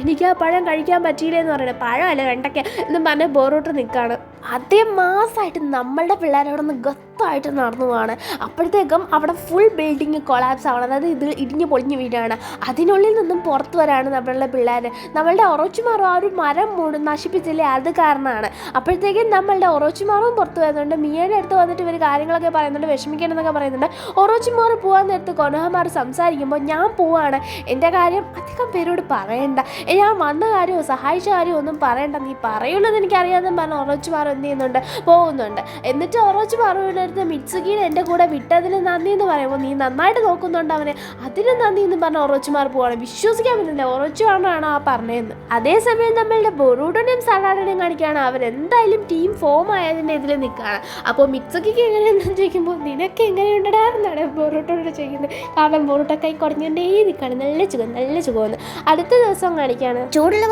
എനിക്ക് ആ പഴം കഴിക്കാൻ പറ്റിയില്ലെന്ന് പറയണേ. പഴമല്ല വെണ്ടയ്ക്ക എന്ന് പറഞ്ഞ് ബൊറൂട്ട നിൽക്കുകയാണ്. അതേ മാസമായിട്ട് നമ്മളുടെ പിള്ളേരവിടെ നിന്ന് ഗത്തായിട്ട് നടന്നു പോവാണ്. അപ്പോഴത്തേക്കും അവിടെ ഫുൾ ബിൽഡിങ് കൊളാപ്സ് ആവണം. അതായത് ഇത് ഇടിഞ്ഞ് പൊളിഞ്ഞ് വീഴാണ്. അതിനുള്ളിൽ നിന്നും പുറത്ത് വരാണ് നമ്മളുടെ പിള്ളേർ. നമ്മളുടെ ഒറോച്ചിമാറും ആ ഒരു മരം നശിപ്പിച്ചില്ലേ, അത് കാരണമാണ്. അപ്പോഴത്തേക്കും നമ്മളുടെ ഒറോച്ചിമാറും പുറത്ത് വരുന്നുണ്ട്. മിയയുടെ അടുത്ത് വന്നിട്ട് ഇവർ കാര്യങ്ങളൊക്കെ പറയുന്നുണ്ട്, വിഷമിക്കണമെന്നൊക്കെ പറയുന്നുണ്ട്. ഒറോച്ചിമാർ പോകാൻ നേരത്ത് കൊനോഹമാർ സംസാരിക്കുമ്പോൾ ഞാൻ പോവാണ്, എൻ്റെ കാര്യം അധികം പേരോട് പറയണ്ട, ഞാൻ വന്ന കാര്യമോ സഹായിച്ച കാര്യമോ ഒന്നും പറയണ്ട, നീ പറയുള്ളത് എനിക്കറിയാമെന്ന് പറഞ്ഞ് ഒറോച്ചിമാർ എന്ത് ചെയ്യുന്നുണ്ട്, പോകുന്നുണ്ട്. എന്നിട്ട് ഒറോച്ചിമാറുടെ അടുത്ത് മിത്സുകിനെ എൻ്റെ കൂടെ വിട്ടതിന് നന്ദി എന്ന് പറയുമ്പോൾ നീ നന്നായിട്ട് നോക്കുന്നുണ്ട് അവനെ, അതിന് നന്ദി എന്ന് പറഞ്ഞ ഒറോച്ചിമാർ പോവാണ്. വിശ്വസിക്കാൻ പറ്റില്ല, ഒറോച്ചിമാറാണ് ആ പറഞ്ഞതെന്ന്. അതേസമയം നമ്മളുടെ ബൊറൂട്ടനെയും സലാഡിനെയും കാണിക്കുകയാണ്. അവരെന്തായാലും ടീം ഫോം ആയതിൻ്റെ ഇതിൽ നിൽക്കുകയാണ്. അപ്പോൾ മിത്സുകിക്ക് എങ്ങനെയാണെന്ന് ചോദിക്കുമ്പോൾ നിനക്ക് എങ്ങനെയുണ്ടടാ എന്നാണ് ബൊറൂട്ടോട് ചോദിക്കുന്നത്. കാരണം ബൊറൂട്ട കൈ കുറഞ്ഞുകൊണ്ടേ നിൽക്കുകയാണ്. നല്ല സുഖമെന്ന്. അടുത്ത ദിവസം കാണിക്കുകയാണ് ചൂടുള്ള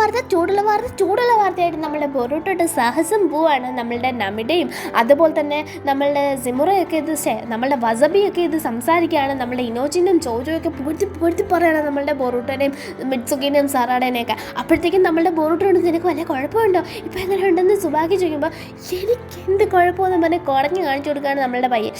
വാർത്തയായിട്ട് നമ്മളുടെ ബൊറൂട്ടോയുടെ സാഹസം പോവാണ്. നമ്മളുടെ നമിഡയും അതുപോലെ തന്നെ നമ്മളുടെ സിമുറയൊക്കെ ഇത് നമ്മളുടെ വസബിയൊക്കെ ഇത് സംസാരിക്കുകയാണ്. നമ്മളുടെ ഇനോജിനും ചോജോയൊക്കെ പുകഴ്ത്തി പറയുകയാണ് നമ്മളുടെ ബൊറൂട്ടനെയും മിത്സുകിനെയും സറാഡേനെയൊക്കെ. അപ്പോഴത്തേക്കും നമ്മളുടെ ബൊറൂട്ടോട് നിനക്ക് വല്ല കുഴപ്പമുണ്ടോ, ഇപ്പം എങ്ങനെ ഉണ്ടെന്ന് സുബാക്കി ചോദിക്കുമ്പോൾ എനിക്ക് എന്ത് കുഴപ്പമെന്ന് പറഞ്ഞ് കുടഞ്ഞ് കാണിച്ചു കൊടുക്കുകയാണ് നമ്മളുടെ പയ്യെ.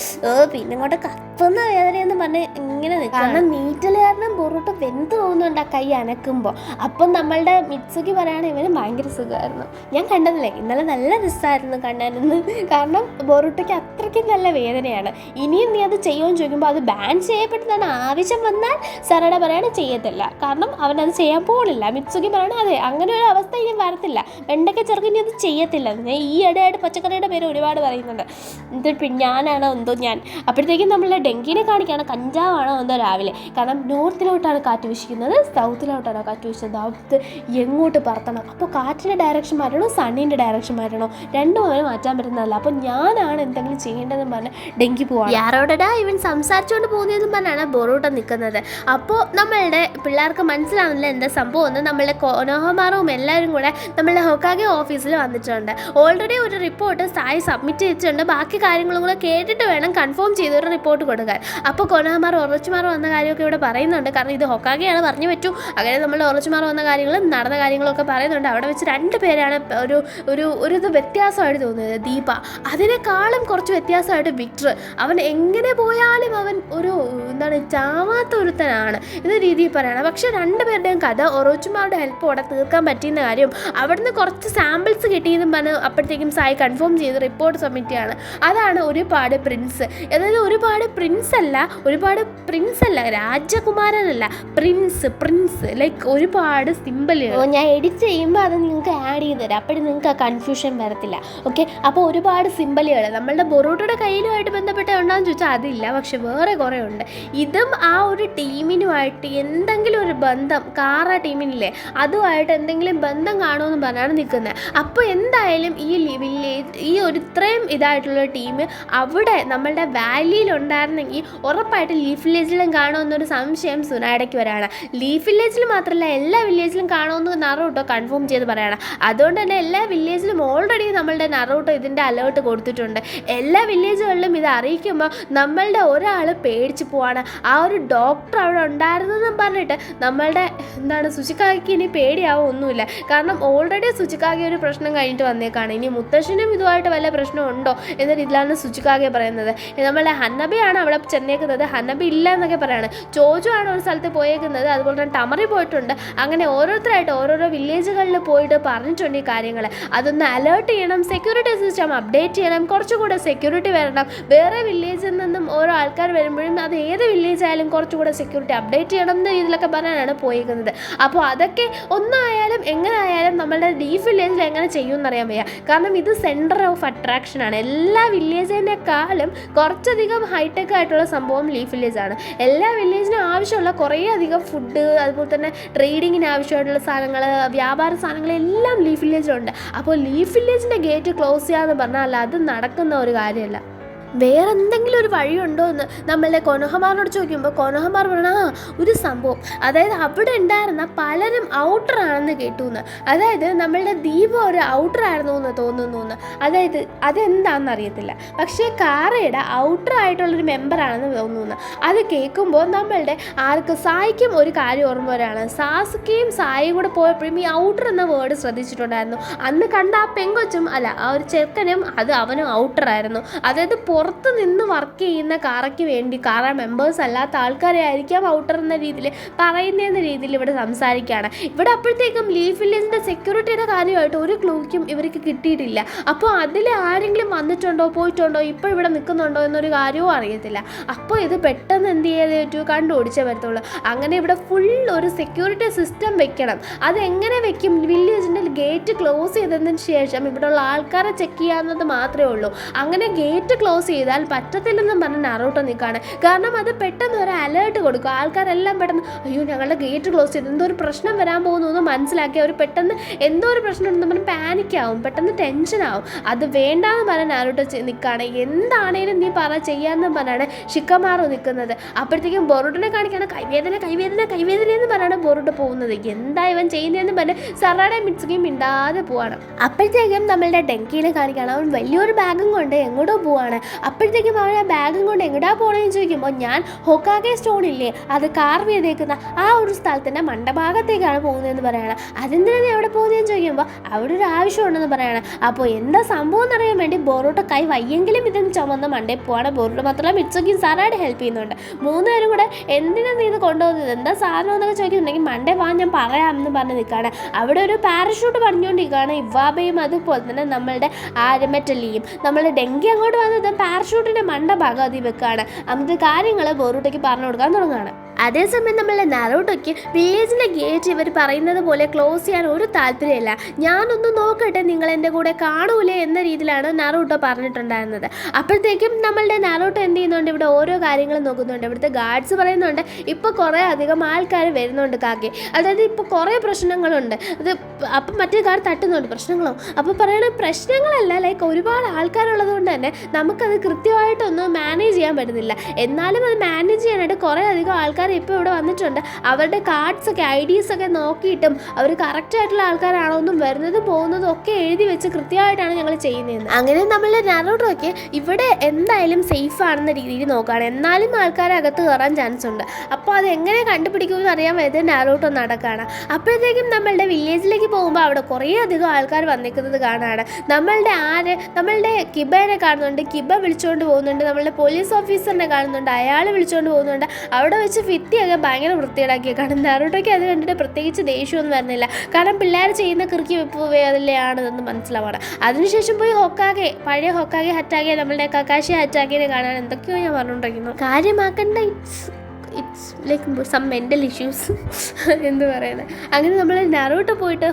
പിന്നെ ഇങ്ങോട്ട് കത്തുന്ന വേദനയെന്ന് പറഞ്ഞ് ഇങ്ങനെ നിൽക്കുക. കാരണം നീറ്റൽ കാരണം ബൊറൂട്ട വെന്ത് പോകുന്നുണ്ട് ആ കൈ അനക്കുമ്പോൾ. അപ്പം നമ്മളുടെ മിത്സുകി പറയുകയാണ് ഇവന് ഭയങ്കര സുഖമായിരുന്നു, ഞാൻ കണ്ടതില്ലേ ഇന്നലെ നല്ല രസമായിരുന്നു കാണാനെന്ന്. കാരണം ബൊറൂട്ടയ്ക്ക് അത്രയ്ക്കും നല്ല വേദനയാണ്. ഇനിയും നീ അത് ചെയ്യുമെന്ന് ചോദിക്കുമ്പോൾ അത് ബാൻ ചെയ്യപ്പെട്ടതാണ്, ആവശ്യം വന്നാൽ സറാഡ പറയാണ് ചെയ്യത്തില്ല, കാരണം അവനത് ചെയ്യാൻ പോകണില്ല. മിത്സുകി പറയണ അതെ അങ്ങനെ ഒരു അവസ്ഥ ഇനി വരത്തില്ല, വെണ്ടയ്ക്ക ചെറുക്ക് ഇനി അത് ചെയ്യത്തില്ല. ഞാൻ ഈ ഇടയായിട്ട് പച്ചക്കറിയുടെ പേര് ഒരുപാട് പറയുന്നുണ്ട്. എന്നിട്ട് ഞാനാണോ എന്തോ ഞാൻ. അപ്പോഴത്തേക്കും നമ്മളെ ഡെങ്കിനെ കാണിക്കുകയാണ്. കഞ്ചാവാണോ എന്തോ രാവിലെ. കാരണം നോർത്തിലോട്ടാണ് കാറ്റ് വീശിക്കുന്നത്, സൗത്തിലോട്ടാണ് കാറ്റ് വീശുന്നത്. അത് എങ്ങോട്ട് പറത്തണം, അപ്പോൾ കാറ്റിൻ്റെ ഡയറക്ഷൻ മാറ്റണോ സണ്ണിൻ്റെ ഡയറക്ഷൻ മാറ്റണോ, രണ്ടും അവന് മാറ്റാൻ പറ്റുന്നതല്ല. അപ്പോൾ ഞാനാണ് എന്തെങ്കിലും ചെയ്യേണ്ടതെന്ന് പറഞ്ഞ് ഡെങ്കി പോവാണ്. യാരോടടാ ഇവൻ സംസാരിച്ചുകൊണ്ട് പോകുന്നതെന്ന് പറഞ്ഞാണ് ബൊറൂട്ട നിൽക്കുന്നത്. അപ്പോൾ നമ്മളുടെ പിള്ളേർക്ക് മനസ്സിലാവുന്നില്ല എന്താ സംഭവം എന്ന്. നമ്മളുടെ കൊനോഹമാറും എല്ലാവരും കൂടെ നമ്മളുടെ ഹൊക്കാഗെ ഓഫീസിൽ വന്നിട്ടുണ്ട്. ഓൾറെഡി ഒരു റിപ്പോർട്ട് സായി സബ്മിറ്റ് ചെയ്തിട്ടുണ്ട്. ബാക്കി കാര്യങ്ങളും കൂടെ കേട്ടിട്ട് വേണം കൺഫേം ചെയ്തൊരു റിപ്പോർട്ട് കൊടുക്കാൻ. അപ്പോൾ കൊനോഹമാർ ഒറോച്ചിമാർ വന്ന കാര്യമൊക്കെ ഇവിടെ പറയുന്നുണ്ട്. കാരണം ഇത് ഹൊക്കാഗെയാണ് പറഞ്ഞു പറ്റൂ. അങ്ങനെ നമ്മൾ ഒറോച്ചിമാർ വന്ന കാര്യങ്ങളും നടന്ന കാര്യങ്ങളൊക്കെ പറയുന്നുണ്ട്. അവിടെ വെച്ച് രണ്ട് പേരാണ് ഒരു ഇത് വ്യത്യാസമായിട്ട് തോന്നുന്നത്, ദീപ. അതിനേക്കാളും കുറച്ച് വ്യത്യാസമായിട്ട് വിക്ടർ. അവൻ എങ്ങനെ പോയാലും അവൻ ഒരു ചാവാത്ത ഒരുത്തനാണ് എന്ന രീതിയിൽ പറയണം. പക്ഷെ രണ്ടുപേരുടെയും കഥ ഒറോച്ചിമാരുടെ ഹെൽപ്പോടെ തീർക്കാൻ പറ്റിയെന്ന കാര്യം അവിടുന്ന് കുറച്ച് സാമ്പിൾസ് കിട്ടിയെന്നും പറഞ്ഞ് അപ്പോഴത്തേക്കും സായി കൺഫേം ചെയ്ത് റിപ്പോർട്ട് സബ്മിറ്റ് ചെയ്യാണ്. അതാണ് ഒരുപാട് പ്രിൻസ്. അതായത് ഒരുപാട് പ്രിൻസ് അല്ല രാജകുമാരനല്ല, പ്രിൻസ് ലൈക്ക് ഒരുപാട് സിമ്പിളുകൾ. ഞാൻ എഡിറ്റ് ചെയ്യുമ്പോൾ അത് നിങ്ങൾക്ക് ആഡ് ചെയ്ത് തരാം, അപ്പോഴും നിങ്ങൾക്ക് ആ കൺഫ്യൂഷൻ വരത്തില്ല. ഓക്കെ, അപ്പോൾ ഒരുപാട് സിമ്പിളുകൾ നമ്മളുടെ ബൊറൂട്ടയുടെ കയ്യിലുമായിട്ട് ബന്ധപ്പെട്ട ഉണ്ടോയെന്ന് ചോദിച്ചാൽ അതില്ല, പക്ഷെ വേറെ കുറേ ഉണ്ട്. ഇതും ആ ഒരു ടീമിനുമായിട്ട് എന്തെങ്കിലും ഒരു ബന്ധം, കാറ ടീമിനില്ലേ അതുമായിട്ട് എന്തെങ്കിലും ബന്ധം കാണുമെന്ന് പറഞ്ഞാണ് നിൽക്കുന്നത്. അപ്പോൾ എന്തായാലും ഈ വില്ലേജ് ഈ ഒരു ഇത്രയും ഇതായിട്ടുള്ള ടീം അവിടെ നമ്മളുടെ വാലിയിലുണ്ടായിരുന്നെങ്കിൽ ഉറപ്പായിട്ട് ലീഫ് വില്ലേജിലും കാണുമെന്നൊരു സംശയം സുനാഡയ്ക്ക് വരാണ്. ലീഫ് വില്ലേജിൽ മാത്രമല്ല എല്ലാ വില്ലേജിലും കാണുമെന്ന് നറൂട്ടോ കൺഫേം ചെയ്ത് പറയണം. അതുകൊണ്ട് തന്നെ എല്ലാ വില്ലേജിലും ഓൾറെഡി നമ്മളുടെ നറൂട്ടോ ഇതിൻ്റെ അലേർട്ട് കൊടുത്തിട്ടുണ്ട്. എല്ലാ വില്ലേജുകളിലും ഇത് അറിയിക്കുമ്പോൾ നമ്മളുടെ ഒരാൾ പേടിച്ച് പോവാണ്. ആ ഒരു ഡോക്ടർ അവിടെ ഉണ്ടായിരുന്നെന്നും പറഞ്ഞിട്ട് നമ്മളുടെ സുചിക്കാഗയ്ക്ക് ഇനി പേടിയാവും ഒന്നുമില്ല. കാരണം ഓൾറെഡി സുചിക്കാഗെ ഒരു പ്രശ്നം കഴിഞ്ഞിട്ട് വന്നേക്കാണ്. ഇനി മുത്തശ്ശനും ഇതുമായിട്ട് വല്ല പ്രശ്നമുണ്ടോ എന്ന രീതിയിലാണ് സുചിക്കാഗെ പറയുന്നത്. നമ്മളുടെ ഹന്നബിയാണ് അവിടെ ചെന്നേക്കുന്നത്, ഹന്നബി ഇല്ല എന്നൊക്കെ പറയാണ്. ചോജു ആണ് ഒരു സ്ഥലത്ത് പോയേക്കുന്നത്, അതുപോലെ തന്നെ ടമറി പോയിട്ടുണ്ട്. അങ്ങനെ ഓരോരുത്തരായിട്ട് ഓരോരോ വില്ലേജുകളിൽ പോയിട്ട് പറഞ്ഞിട്ടുണ്ട് ഈ കാര്യങ്ങൾ. അതൊന്ന് അലേർട്ട് ചെയ്യണം സെക്യൂരിറ്റി സിസ്റ്റം അപ്ഡേറ്റ് ചെയ്യണം, കുറച്ചുകൂടെ സെക്യൂരിറ്റി വരണം, വേറെ വില്ലേജിൽ നിന്നും ഓരോ ആൾക്കാർ വരുമ്പോഴും അത് ഏത് വില്ലേജ് ആയാലും കുറച്ചുകൂടെ സെക്യൂരിറ്റി അപ്ഡേറ്റ് ചെയ്യണം എന്ന രീതിയിലൊക്കെ പറഞ്ഞാണ് പോയിരിക്കുന്നത്. അപ്പോൾ അതൊക്കെ ഒന്നായാലും എങ്ങനെ ആയാലും നമ്മളുടെ ലീഫ് വില്ലേജിൽ എങ്ങനെ ചെയ്യുമെന്നറിയാൻ വയ്യ. കാരണം ഇത് സെൻറ്റർ ഓഫ് അട്രാക്ഷനാണ്. എല്ലാ വില്ലേജിനേക്കാളും കുറച്ചധികം ഹൈടെക് ആയിട്ടുള്ള സംഭവം ലീഫ് വില്ലേജാണ്. എല്ലാ വില്ലേജിനും ആവശ്യമുള്ള കുറേ അധികം ഫുഡ്, അതുപോലെ തന്നെ ട്രേഡിങ്ങിന് ആവശ്യമായിട്ടുള്ള സാധനങ്ങൾ, വ്യാപാര സാധനങ്ങൾ എല്ലാം ലീഫ് വില്ലേജിലുണ്ട്. അപ്പോൾ ലീഫ് വില്ലേജിൻ്റെ ഗേറ്റ് ക്ലോസ് ചെയ്യാന്ന് പറഞ്ഞാൽ അത് നടക്കുന്ന ഒരു കാര്യമല്ല. വേറെ എന്തെങ്കിലും ഒരു വഴിയുണ്ടോ എന്ന് നമ്മളുടെ കൊനോഹമാറിനോട് ചോദിക്കുമ്പോൾ കൊനോഹമാർ പറഞ്ഞാൽ ഒരു സംഭവം, അതായത് അവിടെ ഉണ്ടായിരുന്ന പലരും ഔട്ടറാണെന്ന് കേട്ടു എന്ന്. അതായത് നമ്മളുടെ ദീപ ഒരു ഔട്ടറായിരുന്നു എന്ന് തോന്നുന്നു എന്ന്. അതായത് അതെന്താണെന്ന് അറിയത്തില്ല, പക്ഷേ കാറയുടെ ഔട്ടറായിട്ടുള്ളൊരു മെമ്പറാണെന്ന് തോന്നുന്നു. അത് കേൾക്കുമ്പോൾ നമ്മളുടെ ആർക്ക് സായിക്കും ഒരു കാര്യം ഓർമ്മ വരാണ്. സാസുക്കയും സായിയും കൂടെ പോയപ്പോഴും ഈ ഔട്ടർ എന്ന വേർഡ് ശ്രദ്ധിച്ചിട്ടുണ്ടായിരുന്നു. അന്ന് കണ്ട ആ പെങ്കൊച്ചും അല്ല ആ ഒരു ചെറുക്കനും അത് അവനും ഔട്ടറായിരുന്നു. അതായത് പുറത്ത് നിന്ന് വർക്ക് ചെയ്യുന്ന കാറയ്ക്ക് വേണ്ടി കാറ മെമ്പേഴ്സ് അല്ലാത്ത ആൾക്കാരെ ആയിരിക്കാം ഔട്ടർ എന്ന രീതിയിൽ പറയുന്നതെന്ന രീതിയിൽ ഇവിടെ സംസാരിക്കുകയാണ്. ഇവിടെ അപ്പോഴത്തേക്കും ലീഫ് വില്ലേജിൻ്റെ സെക്യൂരിറ്റിയുടെ കാര്യമായിട്ട് ഒരു ക്ലൂക്കും ഇവർക്ക് കിട്ടിയിട്ടില്ല. അപ്പോൾ അതിൽ ആരെങ്കിലും വന്നിട്ടുണ്ടോ പോയിട്ടുണ്ടോ ഇപ്പോൾ ഇവിടെ നിൽക്കുന്നുണ്ടോ എന്നൊരു കാര്യവും അറിയത്തില്ല. അപ്പോൾ ഇത് പെട്ടെന്ന് എന്ത് ചെയ്തേ പറ്റൂ, കണ്ടുപിടിച്ചേ പറ്റത്തുള്ളൂ. അങ്ങനെ ഇവിടെ ഫുൾ ഒരു സെക്യൂരിറ്റി സിസ്റ്റം വെക്കണം. അതെങ്ങനെ വെക്കും? വില്ലേജിൻ്റെ ഗേറ്റ് ക്ലോസ് ചെയ്തതിന് ശേഷം ഇവിടെയുള്ള ആൾക്കാരെ ചെക്ക് ചെയ്യാവുന്നത് മാത്രമേ ഉള്ളൂ. അങ്ങനെ ഗേറ്റ് ക്ലോസ് ചെയ്താൽ പറ്റത്തില്ലെന്നും പറഞ്ഞ് നാറൂട്ടോ നിൽക്കുകയാണ്. കാരണം അത് പെട്ടെന്ന് ഒരു അലേർട്ട് കൊടുക്കും. ആൾക്കാരെല്ലാം പെട്ടെന്ന് അയ്യോ ഞങ്ങളുടെ ഗേറ്റ് ക്ലോസ് ചെയ്തു, എന്തോ ഒരു പ്രശ്നം വരാൻ പോകുന്നു എന്ന് മനസ്സിലാക്കി അവർ പെട്ടെന്ന് എന്തോ ഒരു പ്രശ്നം ഉണ്ടെന്ന് പറഞ്ഞ് പാനിക്കാവും, പെട്ടെന്ന് ടെൻഷനാവും. അത് വേണ്ടാന്ന് പറഞ്ഞ് നാറൂട്ടോ നിൽക്കുകയാണ്. എന്താണേലും നീ ചെയ്യാമെന്ന് പറഞ്ഞാണ് ഷിക്കമാറു നിൽക്കുന്നത്. അപ്പോഴത്തേക്കും ബൊറുട്ടിനെ കാണിക്കാണ് കൈവേദന കൈവേദന കൈവേദന എന്ന് പറഞ്ഞാണ് ബൊറുട്ട് പോകുന്നത്. എന്താ ഇവൻ ചെയ്യുന്നതെന്ന് പറഞ്ഞ് സറാടെ മിറ്റ്സുകയും മിണ്ടാതെ പോവാണ്. അപ്പോഴത്തേക്കും നമ്മളുടെ ഡെങ്കിനെ കാണിക്കുകയാണ്. അവൻ വലിയൊരു ബാഗും കൊണ്ട് എങ്ങോട്ടോ പോവാണ്. അപ്പോഴത്തേക്കും അവൻ ആ ബാഗും കൊണ്ട് എങ്ങോട്ടാ പോകണമെന്ന് ചോദിക്കുമ്പോൾ ഞാൻ ഹൊക്കാഗെ സ്റ്റോണില്ലേ അത് കാർവ് ചെയ്തേക്കുന്ന ആ ഒരു സ്ഥലത്തിൻ്റെ മണ്ടഭാഗത്തേക്കാണ് പോകുന്നതെന്ന് പറയണം. അതെന്തിനാണ് അവിടെ പോകുന്നതെന്ന് ചോദിക്കുമ്പോൾ അവിടെ ഒരു ആവശ്യമുണ്ടെന്ന് പറയണം. അപ്പോൾ എന്താ സംഭവം എന്നറിയാൻ വേണ്ടി ബൊറൂട്ടോ കൈ വയ്യെങ്കിലും ഇതൊന്ന് ചുമന്ന് മണ്ടേ പോവാണ്. ബൊറൂട്ടോ മാത്രമല്ല മിറ്റ്സുകിയും സറാടെ ഹെൽപ്പ് ചെയ്യുന്നുണ്ട്. മൂന്നുപേരും കൂടെ എന്തിനാണ് നീ ഇത് കൊണ്ടുപോകുന്നത്, എന്താ സാധനം എന്നൊക്കെ ചോദിക്കുന്നുണ്ടെങ്കിൽ മണ്ടേ വാ ഞാൻ പറയാമെന്ന് പറഞ്ഞ് നിൽക്കുകയാണ്. അവിടെ ഒരു പാരഷൂട്ട് പണിഞ്ഞുകൊണ്ടിരിക്കുകയാണ് ഇവാബയും അതുപോലെ തന്നെ നമ്മളുടെ ആരമറ്റലിയും. നമ്മളുടെ ഡെങ്കി അങ്ങോട്ട് വന്നത് പാരഷൂട്ടിൻ്റെ മണ്ടഭാഗം അതിൽ വെക്കുകയാണ്. എന്നിട്ട് കാര്യങ്ങൾ ബൊറൂട്ടോയ്ക്ക് പറഞ്ഞു കൊടുക്കാൻ തുടങ്ങുകയാണ്. അതേസമയം നമ്മളുടെ നാറൂട്ടോയ്ക്ക് വില്ലേജിൻ്റെ ഗേറ്റ് ഇവർ പറയുന്നത് പോലെ ക്ലോസ് ചെയ്യാൻ ഒരു താല്പര്യമില്ല. ഞാനൊന്ന് നോക്കട്ടെ നിങ്ങൾ എൻ്റെ കൂടെ കാണൂലേ എന്ന രീതിയിലാണ് നാറൂട്ടോ പറഞ്ഞിട്ടുണ്ടായിരുന്നത്. അപ്പോഴത്തേക്കും നമ്മളുടെ നാറൂട്ടോ എന്ത് ചെയ്യുന്നുണ്ട്, ഇവിടെ ഓരോ കാര്യങ്ങളും നോക്കുന്നുണ്ട്. ഇവിടുത്തെ ഗാർഡ്സ് പറയുന്നുണ്ട് ഇപ്പോൾ കുറേ അധികം ആൾക്കാർ വരുന്നുണ്ട് കാക്കെ, അതായത് ഇപ്പോൾ കുറേ പ്രശ്നങ്ങളുണ്ട്. അത് അപ്പം മറ്റേ ഗാർഡ് തട്ടുന്നുണ്ട് പ്രശ്നങ്ങളോ. അപ്പോൾ പറയണ പ്രശ്നങ്ങളല്ല, ലൈക്ക് ഒരുപാട് ആൾക്കാരുള്ളത് കൊണ്ട് തന്നെ നമുക്കത് കൃത്യമായിട്ടൊന്നും മാനേജ് ചെയ്യാൻ പറ്റുന്നില്ല. എന്നാലും അത് മാനേജ് ചെയ്യാനായിട്ട് കുറേ അധികം ആൾക്കാർ ഇപ്പോൾ ഇവിടെ വന്നിട്ടുണ്ട്. അവരുടെ കാർഡ്സൊക്കെ ഐഡീസൊക്കെ നോക്കിയിട്ടും അവർ കറക്റ്റായിട്ടുള്ള ആൾക്കാരാണോ എന്നും വരുന്നതും പോകുന്നതും ഒക്കെ എഴുതി വെച്ച് കൃത്യമായിട്ടാണ് ഞങ്ങൾ ചെയ്യുന്നതെന്ന്. അങ്ങനെ നമ്മളുടെ നാറൂട്ടോയ്ക്ക് ഇവിടെ എന്തായാലും സേഫ് ആണെന്ന രീതിയിൽ നോക്കുകയാണ്. എന്നാലും ആൾക്കാരെ അകത്ത് കയറാൻ ചാൻസ് ഉണ്ട്. അപ്പോൾ അത് എങ്ങനെ കണ്ടുപിടിക്കുമെന്ന് അറിയാൻ വേണ്ടി നാറൂട്ടോ നടക്കുകയാണ്. അപ്പോഴത്തേക്കും നമ്മളുടെ വില്ലേജിലേക്ക് പോകുമ്പോൾ അവിടെ കുറേ അധികം ആൾക്കാർ വന്നിരിക്കുന്നത് കാണാണ്. നമ്മളുടെ കിബേനെ കാണുന്നുണ്ട്. കിബ വിളിച്ചുകൊണ്ട് പോകുന്നുണ്ട്. നമ്മളുടെ പോലീസ് ഓഫീസറിനെ കാണുന്നുണ്ട്, അയാൾ വിളിച്ചുകൊണ്ട് പോകുന്നുണ്ട്. അവിടെ വെച്ച് ഭിത്തിയൊക്കെ ഭയങ്കര വൃത്തിയേടാക്കിയേക്കാണ്. നാറൂട്ടോയ്ക്ക് അത് കണ്ടിട്ട് പ്രത്യേകിച്ച് ദേഷ്യമൊന്നും വരുന്നില്ല. കാരണം പിള്ളേർ ചെയ്യുന്ന കിറുക്കി വെപ്പ് വേദനയാണെന്ന് മനസ്സിലാവാണ്. അതിനുശേഷം പോയി ഹൊക്കാഗെ, പഴയ ഹൊക്കാഗെ ഹറ്റാഗെ, നമ്മളുടെ കക്കാശി ഹറ്റാഗിനെ കാണാൻ എന്തൊക്കെയോ ഞാൻ പറഞ്ഞുകൊണ്ടിരിക്കുന്നു. കാര്യമാക്കേണ്ട it's like some mental issues എന്ന് പറയുന്നത്. അങ്ങനെ നമ്മൾ നാറൂട്ടോ പോയിട്ട്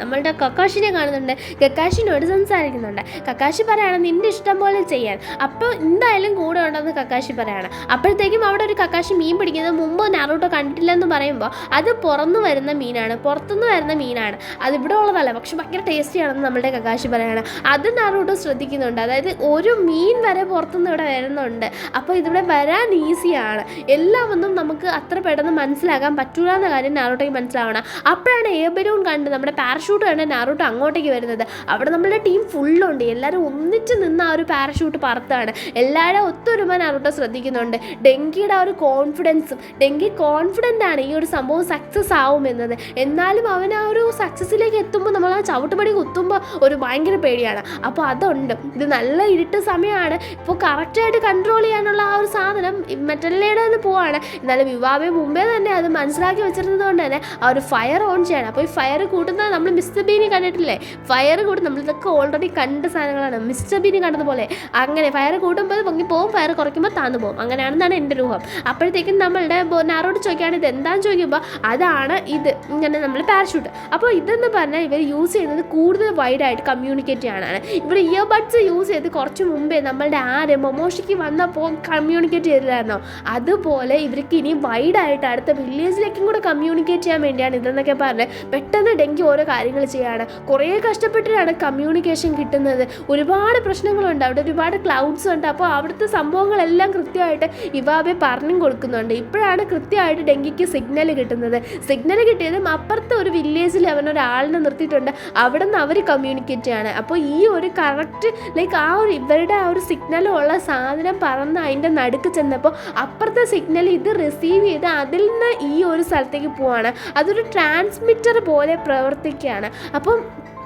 നമ്മളുടെ കക്കാഷിനെ കാണുന്നുണ്ട്. കക്കാഷിനോട് സംസാരിക്കുന്നുണ്ട്. കക്കാഷി പറയാണ് നിൻ്റെ ഇഷ്ടം പോലെ ചെയ്യാൻ, അപ്പോൾ എന്തായാലും കൂടെ ഉണ്ടെന്ന് കക്കാഷി പറയാണ്. അപ്പോഴത്തേക്കും അവിടെ ഒരു കക്കാഷി മീൻ പിടിക്കുന്നത് മുമ്പ് നാറൂട്ടോ കണ്ടിട്ടില്ലെന്ന് പറയുമ്പോൾ അത് പുറത്തുനിന്ന് വരുന്ന മീനാണ്, അത് ഇവിടെ ഉള്ളതല്ല, പക്ഷെ ഭയങ്കര ടേസ്റ്റിയാണെന്ന് നമ്മളുടെ കക്കാഷി പറയാണ്. അത് നാറൂട്ടോ ശ്രദ്ധിക്കുന്നുണ്ട്. അതായത് ഒരു മീൻ വരെ പുറത്തുനിന്ന് ഇവിടെ വരുന്നുണ്ട്. അപ്പോൾ ഇതിവിടെ വരാൻ ഈസിയാണ്. എല്ലാമൊന്നും നമുക്ക് അത്ര പെട്ടെന്ന് മനസ്സിലാക്കാൻ പറ്റൂല എന്ന കാര്യം നാറൂട്ടോയ്ക്ക് മനസ്സിലാവണം. അപ്പോഴാണ് എയർ ബലൂൺ കണ്ട് നമ്മുടെ പാരഷൂട്ട് കണ്ട് നാറൂട്ടോ അങ്ങോട്ടേക്ക് വരുന്നത്. അവിടെ നമ്മളുടെ ടീം ഫുള്ളുണ്ട്. എല്ലാവരും ഒന്നിച്ച് നിന്ന് ആ ഒരു പാരഷൂട്ട് പറത്താണ്. എല്ലാവരും ഒത്തൊരുമ നാറൂട്ടോ ശ്രദ്ധിക്കുന്നുണ്ട്. ഡെങ്കിയുടെ ആ ഒരു കോൺഫിഡൻസും, ഡെങ്കി കോൺഫിഡൻ്റ് ആണ് ഈ ഒരു സംഭവം സക്സസ് ആവുമെന്നത്. എന്നാലും അവൻ ആ ഒരു സക്സസ്സിലേക്ക് എത്തുമ്പോൾ നമ്മൾ ആ ചവിട്ടുപടി കുത്തുമ്പോൾ ഒരു ഭയങ്കര പേടിയാണ്. അപ്പോൾ അതുണ്ട്. ഇത് നല്ല ഇരുട്ട് സമയമാണ്. ഇപ്പോൾ കറക്റ്റായിട്ട് കൺട്രോൾ ചെയ്യാനുള്ള ആ ഒരു സാധനം മെറ്റലിയുടെ നിന്ന് പോവാണ്. പോവാണ്. എന്നാലും യുവാബെ മുമ്പേ തന്നെ അത് മനസ്സിലാക്കി വെച്ചിരുന്നത് കൊണ്ട് തന്നെ ആ ഒരു ഫയർ ഓൺ ചെയ്യണം. അപ്പോൾ ഈ ഫയർ കൂട്ടുന്നത് നമ്മൾ മിസ്റ്റർ ബീനി കണ്ടിട്ടില്ലേ, ഫയർ കൂട്ടും, നമ്മളിതൊക്കെ ഓൾറെഡി കണ്ട സാധനങ്ങളാണ്. മിസ്റ്റർ ബീനി കണ്ടതുപോലെ അങ്ങനെ ഫയർ കൂട്ടുമ്പോൾ പൊങ്ങി പോകും, ഫയർ കുറയ്ക്കുമ്പോൾ താന്നു പോകും, അങ്ങനെയാണെന്നാണ് എൻ്റെ രൂപം. അപ്പോഴത്തേക്കും നമ്മളുടെ നാരോട് ചോദിക്കുകയാണ് ഇത് എന്താണെന്ന് ചോദിക്കുമ്പോൾ അതാണ് ഇത് ഇങ്ങനെ നമ്മൾ പാരഷൂട്ട്. അപ്പോൾ ഇതെന്ന് പറഞ്ഞാൽ ഇവർ യൂസ് ചെയ്യുന്നത് കൂടുതൽ വൈഡായിട്ട് കമ്മ്യൂണിക്കേറ്റ് ചെയ്യാനാണ്. ഇവർ ഇയർബഡ്സ് യൂസ് ചെയ്ത് കുറച്ച് മുമ്പേ നമ്മളുടെ മൊമോഷിക്ക് വന്നപ്പോൾ കമ്മ്യൂണിക്കേറ്റ് ചെയ്തില്ലായിരുന്നോ, അതുപോലെ ഇവർക്ക് ഇനി വൈഡായിട്ട് അടുത്ത വില്ലേജിലേക്കും കൂടെ കമ്മ്യൂണിക്കേറ്റ് ചെയ്യാൻ വേണ്ടിയാണ് ഇതെന്നൊക്കെ പറഞ്ഞ് പെട്ടെന്ന് ഡെങ്കി ഓരോ കാര്യങ്ങൾ ചെയ്യുകയാണ്. കുറേ കഷ്ടപ്പെട്ടിട്ടാണ് കമ്മ്യൂണിക്കേഷൻ കിട്ടുന്നത്. ഒരുപാട് പ്രശ്നങ്ങളുണ്ട് അവിടെ, ഒരുപാട് ക്ലൗഡ്സ് ഉണ്ട്. അപ്പോൾ അവിടുത്തെ സംഭവങ്ങളെല്ലാം കൃത്യമായിട്ട് ഇവാബെ പറഞ്ഞും കൊടുക്കുന്നുണ്ട്. ഇപ്പോഴാണ് കൃത്യമായിട്ട് ഡെങ്കിക്ക് സിഗ്നൽ കിട്ടുന്നത്. സിഗ്നൽ കിട്ടിയതും അപ്പുറത്തെ ഒരു വില്ലേജിൽ അവനൊരാളിനെ നിർത്തിയിട്ടുണ്ട്, അവിടെ നിന്ന് അവർ കമ്മ്യൂണിക്കേറ്റ് ചെയ്യാണ്. അപ്പോൾ ഈ ഒരു കറക്റ്റ് ലൈക്ക് ആ ഒരു ഇവരുടെ ആ ഒരു സിഗ്നലുള്ള സാധനം പറന്ന് അതിൻ്റെ നടുക്ക് ചെന്നപ്പോൾ അപ്പുറത്തെ സിഗ്നൽ ഇത് റിസീവ് ചെയ്ത് അതിൽ നിന്ന് ഈ ഒരു സ്ഥലത്തേക്ക് പോവാണ്. അതൊരു ട്രാൻസ്മിറ്റർ പോലെ പ്രവർത്തിക്കുകയാണ്. അപ്പം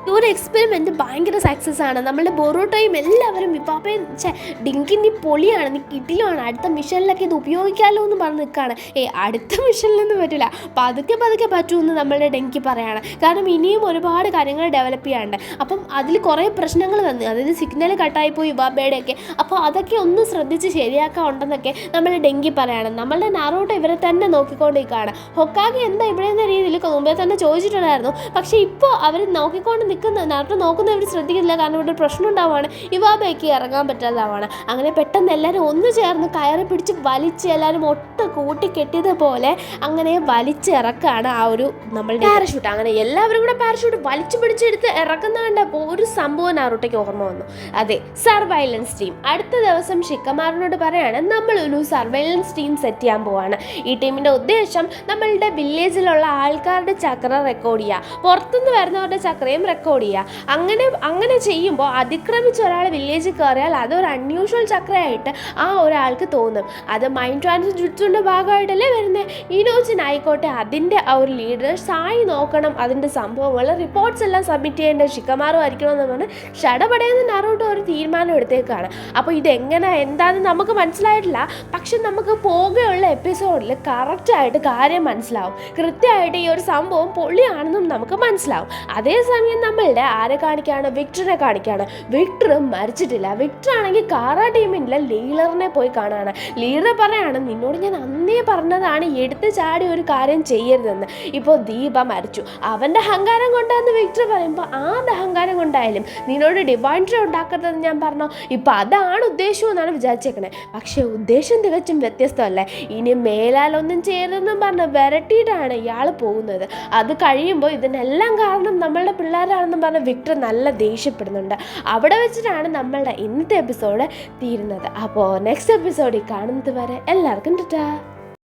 ഈ ഒരു എക്സ്പെരിമെൻറ്റ് ഭയങ്കര സക്സസ് ആണ്. നമ്മളുടെ ബൊറോട്ടോയും എല്ലാവരും ഇപ്പാപ്പയും ഡിങ്കി നീ പൊളിയാണ്, നീ കിട്ടിയാണ്, അടുത്ത മിഷനിലൊക്കെ ഇത് ഉപയോഗിക്കാമല്ലോ എന്ന് പറഞ്ഞ് നിൽക്കുകയാണ്. അടുത്ത മിഷനിലൊന്നും പറ്റില്ല, പതുക്കെ പറ്റുമെന്ന് നമ്മളുടെ ഡെങ്കി പറയാണ്. കാരണം ഇനിയും ഒരുപാട് കാര്യങ്ങൾ ഡെവലപ്പ് ചെയ്യാണ്ട്. അപ്പം അതിൽ കുറേ പ്രശ്നങ്ങൾ വന്നു, അതായത് സിഗ്നൽ കട്ടായിപ്പോയി ഇവാബയുടെയൊക്കെ. അപ്പോൾ അതൊക്കെ ഒന്ന് ശ്രദ്ധിച്ച് ശരിയാക്കാൻ ഉണ്ടെന്നൊക്കെ നമ്മളുടെ ഡെങ്കി പറയാണ്. നമ്മളുടെ നാറോട്ടോ ഇവരെ തന്നെ നോക്കിക്കൊണ്ടിരിക്കുകയാണ്. ഹൊക്കാഗെ എന്താ ഇവിടെ എന്ന രീതിയിൽ മുമ്പേ തന്നെ ചോദിച്ചിട്ടുണ്ടായിരുന്നു. പക്ഷേ ഇപ്പോൾ അവർ നോക്കിക്കൊണ്ട് നാട്ടോ നോക്കുന്നവർ ശ്രദ്ധിക്കുന്നില്ല. കാരണം ഇവിടെ പ്രശ്നം ഉണ്ടാവുകയാണ്, ഇവാബയ്ക്ക് ഇറങ്ങാൻ പറ്റാതാവാണ്. അങ്ങനെ പെട്ടെന്ന് എല്ലാവരും ഒന്ന് ചേർന്ന് കയറി പിടിച്ച് വലിച്ച് എല്ലാവരും ഒട്ട് കൂട്ടി കെട്ടിയതുപോലെ അങ്ങനെ വലിച്ചിറക്കാണ് ആ ഒരു നമ്മളുടെ പാരഷൂട്ട്. അങ്ങനെ എല്ലാവരും കൂടെ പാരഷൂട്ട് വലിച്ചു പിടിച്ചെടുത്ത് ഇറക്കുന്ന കണ്ടപ്പോൾ ഒരു സംഭവം നാറോട്ടയ്ക്ക് ഓർമ്മ വന്നു. അതെ, സർവൈലൻസ് ടീം. അടുത്ത ദിവസം ഷിക്കമാറിനോട് പറയാണ് നമ്മളൊരു സർവൈലൻസ് ടീം സെറ്റ് ചെയ്യാൻ പോവാണ്. ഈ ടീമിൻ്റെ ഉദ്ദേശം നമ്മളുടെ വില്ലേജിലുള്ള ആൾക്കാരുടെ ചക്ര റെക്കോർഡ് ചെയ്യുക, പുറത്തുനിന്ന് വരുന്നവരുടെ ചക്രയും റെക്കോർഡ് ചെയ്യുക. അങ്ങനെ ചെയ്യുമ്പോൾ അതിക്രമിച്ച് ഒരാൾ വില്ലേജിൽ കയറിയാൽ അതൊരു അൺയൂഷ്വൽ ചക്രയായിട്ട് ആ ഒരാൾക്ക് തോന്നും. അത് മൈൻഡ് ട്രാൻസ്ഫർ ജുട്സുവിൻ്റെ ഭാഗമായിട്ടല്ലേ വരുന്നത്. ഇനോജിനായിക്കോട്ടെ അതിൻ്റെ ആ ഒരു ലീഡർ സായി നോക്കണം, അതിൻ്റെ സംഭവങ്ങൾ റിപ്പോർട്ട്സ് എല്ലാം സബ്മിറ്റ് ചെയ്യേണ്ട ഷിക്കമാറും ആയിരിക്കണമെന്ന് പറഞ്ഞ് ഷടപടയെന്ന് നാറോട്ടോ ഒരു തീരുമാനം എടുത്തേക്കാണ്. അപ്പോൾ ഇതെങ്ങനെ എന്താണെന്ന് നമുക്ക് മനസ്സിലായിട്ടില്ല. പക്ഷെ നമുക്ക് പോകുകയുള്ള എപ്പിസോഡിൽ കറക്റ്റായിട്ട് കാര്യം മനസ്സിലാവും. കൃത്യമായിട്ട് ഈ ഒരു സംഭവം പൊള്ളിയാണെന്നും നമുക്ക് മനസ്സിലാവും. അതേസമയം നമ്മളുടെ ആരെ കാണിക്കുകയാണ്, വിക്ടറിനെ കാണിക്കുകയാണ്. വിക്ടർ മരിച്ചിട്ടില്ല. വിക്ടർ ആണെങ്കിൽ കാറ ടീമിൻ്റെ ലീഡറിനെ പോയി കാണാണ്. ലീഡർ പറയാണ് നിന്നോട് ഞാൻ അന്നേ പറഞ്ഞതാണ് എടുത്ത് ചാടി ഒരു കാര്യം ചെയ്യരുതെന്ന്. ഇപ്പോൾ ദീപ മരിച്ചു, അവൻ്റെ അഹങ്കാരം കൊണ്ടാന്ന് വിക്ടർ പറയുമ്പോൾ ആ അഹങ്കാരം കൊണ്ടായാലും നിന്നോട് ഡിവൈൻ ട്രീ ഉണ്ടാക്കരുതെന്ന് ഞാൻ പറഞ്ഞു. ഇപ്പോൾ അതാണ് ഉദ്ദേശം എന്നാണ് വിചാരിച്ചേക്കണേ. പക്ഷേ ഉദ്ദേശം തികച്ചും വ്യത്യസ്തമല്ലേ. ഇനി മേലാലൊന്നും ചെയ്യരുതെന്നും പറഞ്ഞ് വിരട്ടിയിട്ടാണ് ഇയാൾ പോകുന്നത്. അത് കഴിയുമ്പോൾ ഇതിനെല്ലാം കാരണം നമ്മളുടെ പിള്ളേരാണെന്നും പറഞ്ഞ് വിക്ടർ നല്ല ദേഷ്യപ്പെടുന്നുണ്ട്. അവിടെ വെച്ചിട്ടാണ് നമ്മളുടെ ഇന്നത്തെ എപ്പിസോഡ് തീരുന്നത്. അപ്പോൾ നെക്സ്റ്റ് എപ്പിസോഡിൽ കാണുന്നത് വരെ എല്ലാവർക്കും ടാറ്റാ.